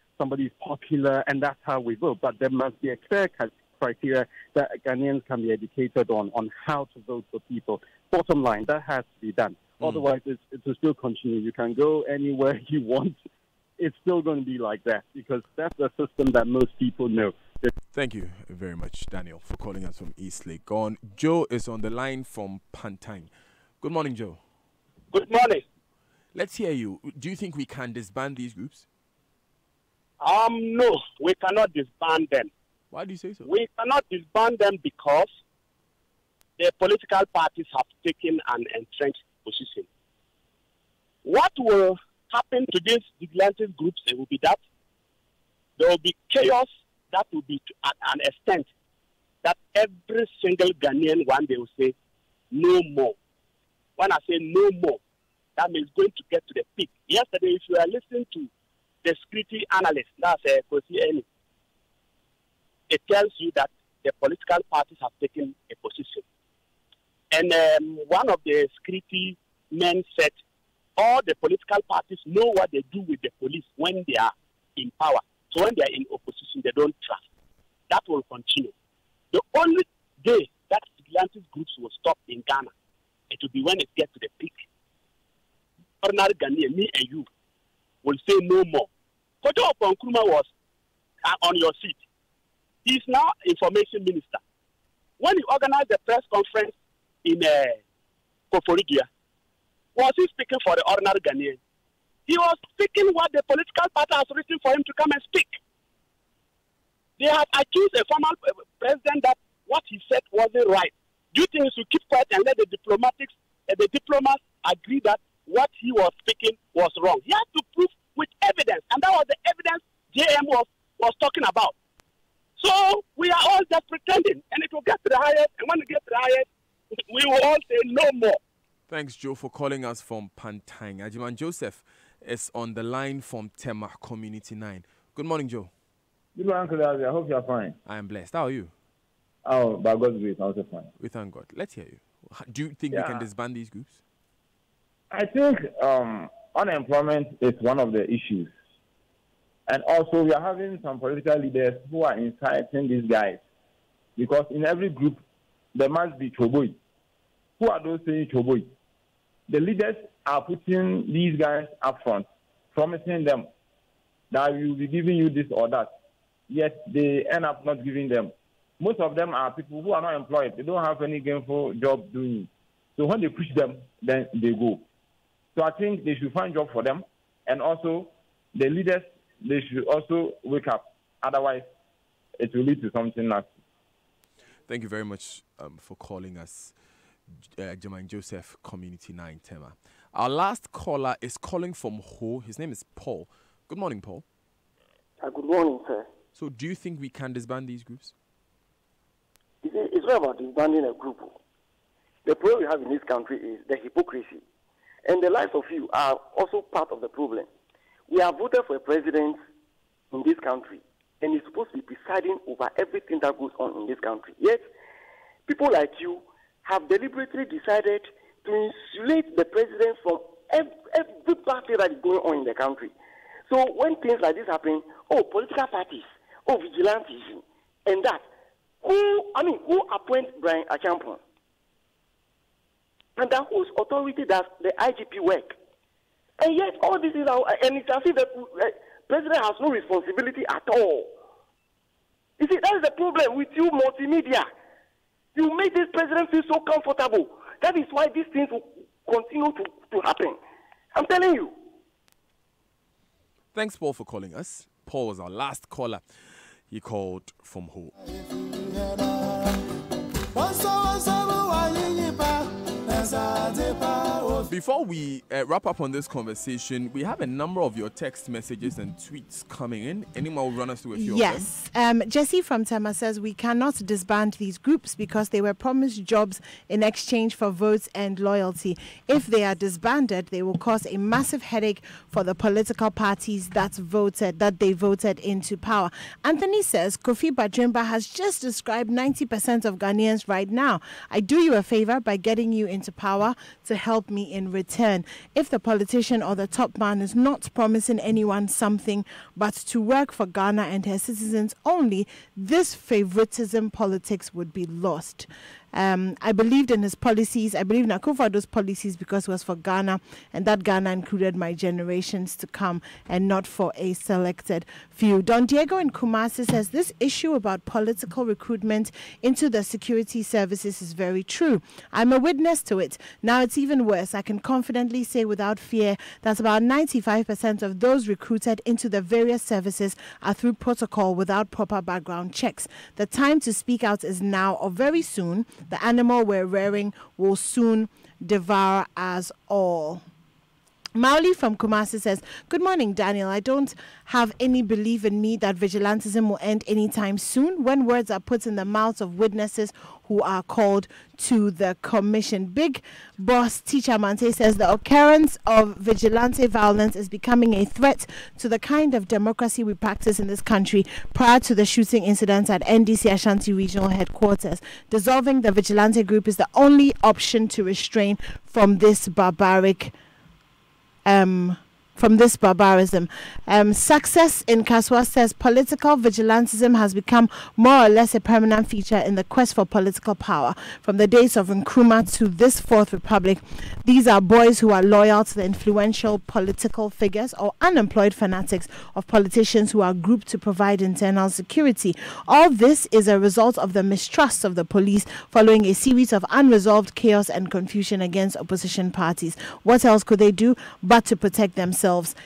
popular and that's how we vote. But there must be a clear criteria that Ghanaians can be educated on how to vote for people. Bottom line, that has to be done. Otherwise, it will still continue. You can go anywhere you want. It's still going to be like that because that's the system that most people know. Thank you very much, Daniel, for calling us from East Legon. Joe is on the line from Pantang. Good morning, Joe. Good morning. Let's hear you. Do you think we can disband these groups? No, we cannot disband them. Why do you say so? We cannot disband them because the political parties have taken an entrenched position. What will happen to these vigilante groups will be that there will be chaos that will be to an extent that every single Ghanaian one day will say, no more. When I say no more, that means going to get to the peak. Yesterday, if you are listening to the security analyst, that's Kosi Eni, it tells you that the political parties have taken a position. And one of the security men said, all the political parties know what they do with the police when they are in power. So when they are in opposition, they don't trust. That will continue. The only day that vigilante groups will stop in Ghana, it will be when it gets to the peak. Ordinary Ghanaian, me and you, will say no more. Kojo Nkrumah was on your seat. He is now information minister. When he organized the press conference in Koforigia, was he speaking for the ordinary Ghanaian? He was speaking what the political party has written for him to come and speak. They have accused a former president that what he said wasn't right. Do you think he should keep quiet and let the diplomats agree that what he was speaking was wrong? He has to prove with evidence, and that was the evidence JM was talking about. So we are all just pretending, and it will get to the highest, and when it gets to the highest, we will all say no more. Thanks, Joe, for calling us from Pantang. Ajiman Joseph is on the line from Tema Community 9. Good morning, Joe. Good morning, Uncle Davi. I hope you are fine. I am blessed. How are you? Oh, by God's grace, I'm also fine. We thank God. Let's hear you. Do you think we can disband these groups? I think unemployment is one of the issues. And also, we are having some political leaders who are inciting these guys. Because in every group, there must be Choboi. Who are those saying Choboi? The leaders are putting these guys up front, promising them that we will be giving you this or that. Yet they end up not giving them. Most of them are people who are not employed. They don't have any gainful job doing. So when they push them, then they go. So I think they should find job for them. And also, the leaders, they should also wake up. Otherwise, it will lead to something nasty. Thank you very much for calling us, Jermaine Joseph, Community 9 Tema. Our last caller is calling from Ho. His name is Paul. Good morning, Paul. Good morning, sir. So do you think we can disband these groups? It's not about disbanding a group. The problem we have in this country is the hypocrisy. And the likes of you are also part of the problem. We have voted for a president in this country and is supposed to be presiding over everything that goes on in this country. Yet, people like you have deliberately decided to insulate the president from every party that is going on in the country. So when things like this happen, political parties, vigilantes, and that, who appoints Brian Achampong? And that whose authority does the IGP work? And yet all this is out, and it's as if the president has no responsibility at all. You see, that is the problem with you, multimedia. You make this president feel so comfortable. That is why these things will continue to happen. I'm telling you. Thanks, Paul, for calling us. Paul was our last caller. He called from home. Before we wrap up on this conversation, we have a number of your text messages and tweets coming in. Anyone will run us through a few of them? Jesse from Tema says we cannot disband these groups because they were promised jobs in exchange for votes and loyalty. If they are disbanded, they will cause a massive headache for the political parties that they voted into power. Anthony says Kofi Bajimba has just described 90% of Ghanaians right now. I do you a favor by getting you into power to help me in return. If the politician or the top man is not promising anyone something but to work for Ghana and her citizens only, this favoritism politics would be lost. I believed in his policies. I believe in Akufo-Addo's policies because it was for Ghana, and that Ghana included my generations to come and not for a selected few. Don Diego in Kumasi says this issue about political recruitment into the security services is very true. I'm a witness to it. Now it's even worse. I can confidently say without fear that about 95% of those recruited into the various services are through protocol without proper background checks. The time to speak out is now or very soon. The animal we're rearing will soon devour us all. Mauli from Kumasi says, good morning, Daniel. I don't have any belief in me that vigilantism will end anytime soon when words are put in the mouths of witnesses who are called to the commission. Big boss Teacher Mante says the occurrence of vigilante violence is becoming a threat to the kind of democracy we practice in this country prior to the shooting incident at NDC Ashanti Regional Headquarters. Dissolving the vigilante group is the only option to restrain from this barbarism. Success in Kaswa says political vigilantism has become more or less a permanent feature in the quest for political power. From the days of Nkrumah to this Fourth Republic, these are boys who are loyal to the influential political figures or unemployed fanatics of politicians who are grouped to provide internal security. All this is a result of the mistrust of the police following a series of unresolved chaos and confusion against opposition parties. What else could they do but to protect themselves?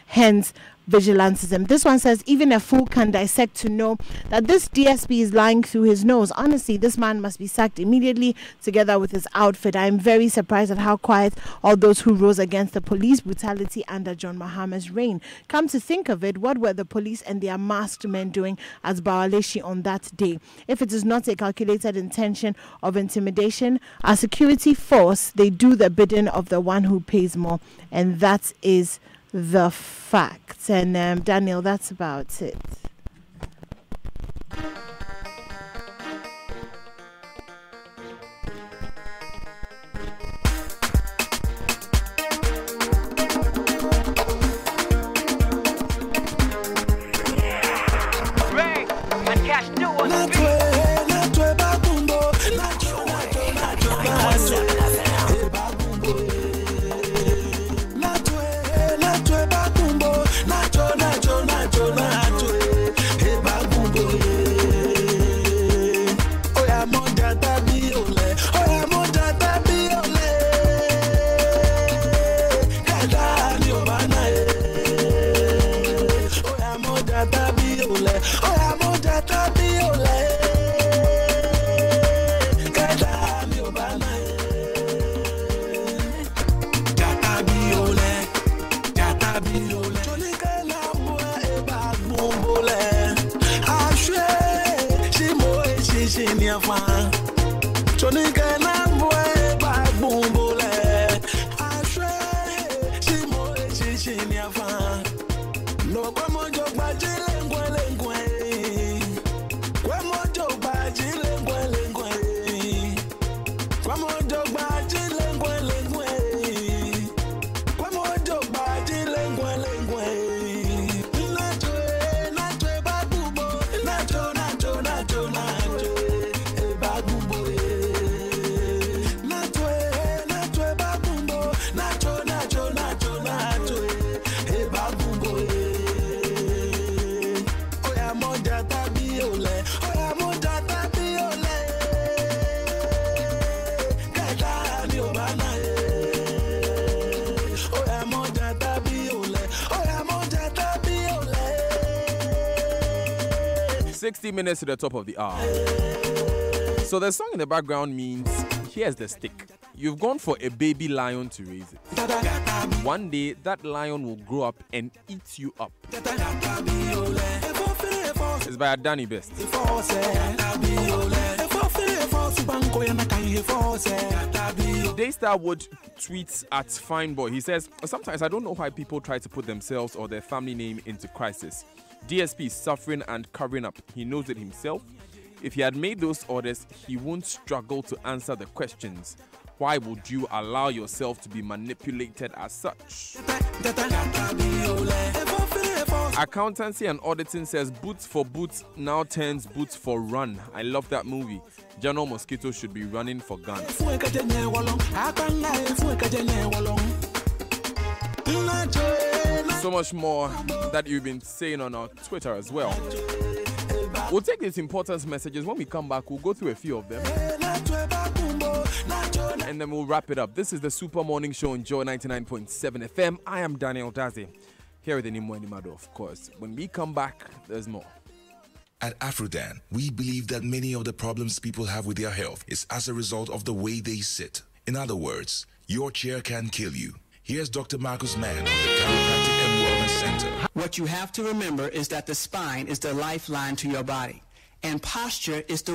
Hence, vigilantism. This one says even a fool can dissect to know that this DSP is lying through his nose. Honestly, this man must be sacked immediately together with his outfit. I am very surprised at how quiet all those who rose against the police brutality under John Mahama's reign. Come to think of it, what were the police and their masked men doing at Bawaleshi on that day? If it is not a calculated intention of intimidation, our security force, they do the bidding of the one who pays more, and that is the facts. And Daniel, that's about it. Ray and Cash do on the beat. No, 60 minutes to the top of the hour. So the song in the background means, here's the stick. You've gone for a baby lion to raise it. One day, that lion will grow up and eat you up. It's by Danny Best. Daystar Wood tweets at Fineboy. He says, sometimes I don't know why people try to put themselves or their family name into crisis. DSP is suffering and covering up. He knows it himself. If he had made those orders, he won't struggle to answer the questions. Why would you allow yourself to be manipulated as such? Accountancy and auditing says boots for boots now turns boots for run. I love that movie. General Mosquito should be running for Ghana. So much more that you've been saying on our Twitter as well. We'll take these importance messages. When we come back, we'll go through a few of them. And then we'll wrap it up. This is the Super Morning Show on Joy 99.7 FM. I am Daniel Daze. Here with Enimo Enimado, of course. When we come back, there's more. At Afrodan, we believe that many of the problems people have with their health is as a result of the way they sit. In other words, your chair can kill you. Here's Dr. Marcus Mann of the Chiropractic and Wellness Center. What you have to remember is that the spine is the lifeline to your body, and posture is the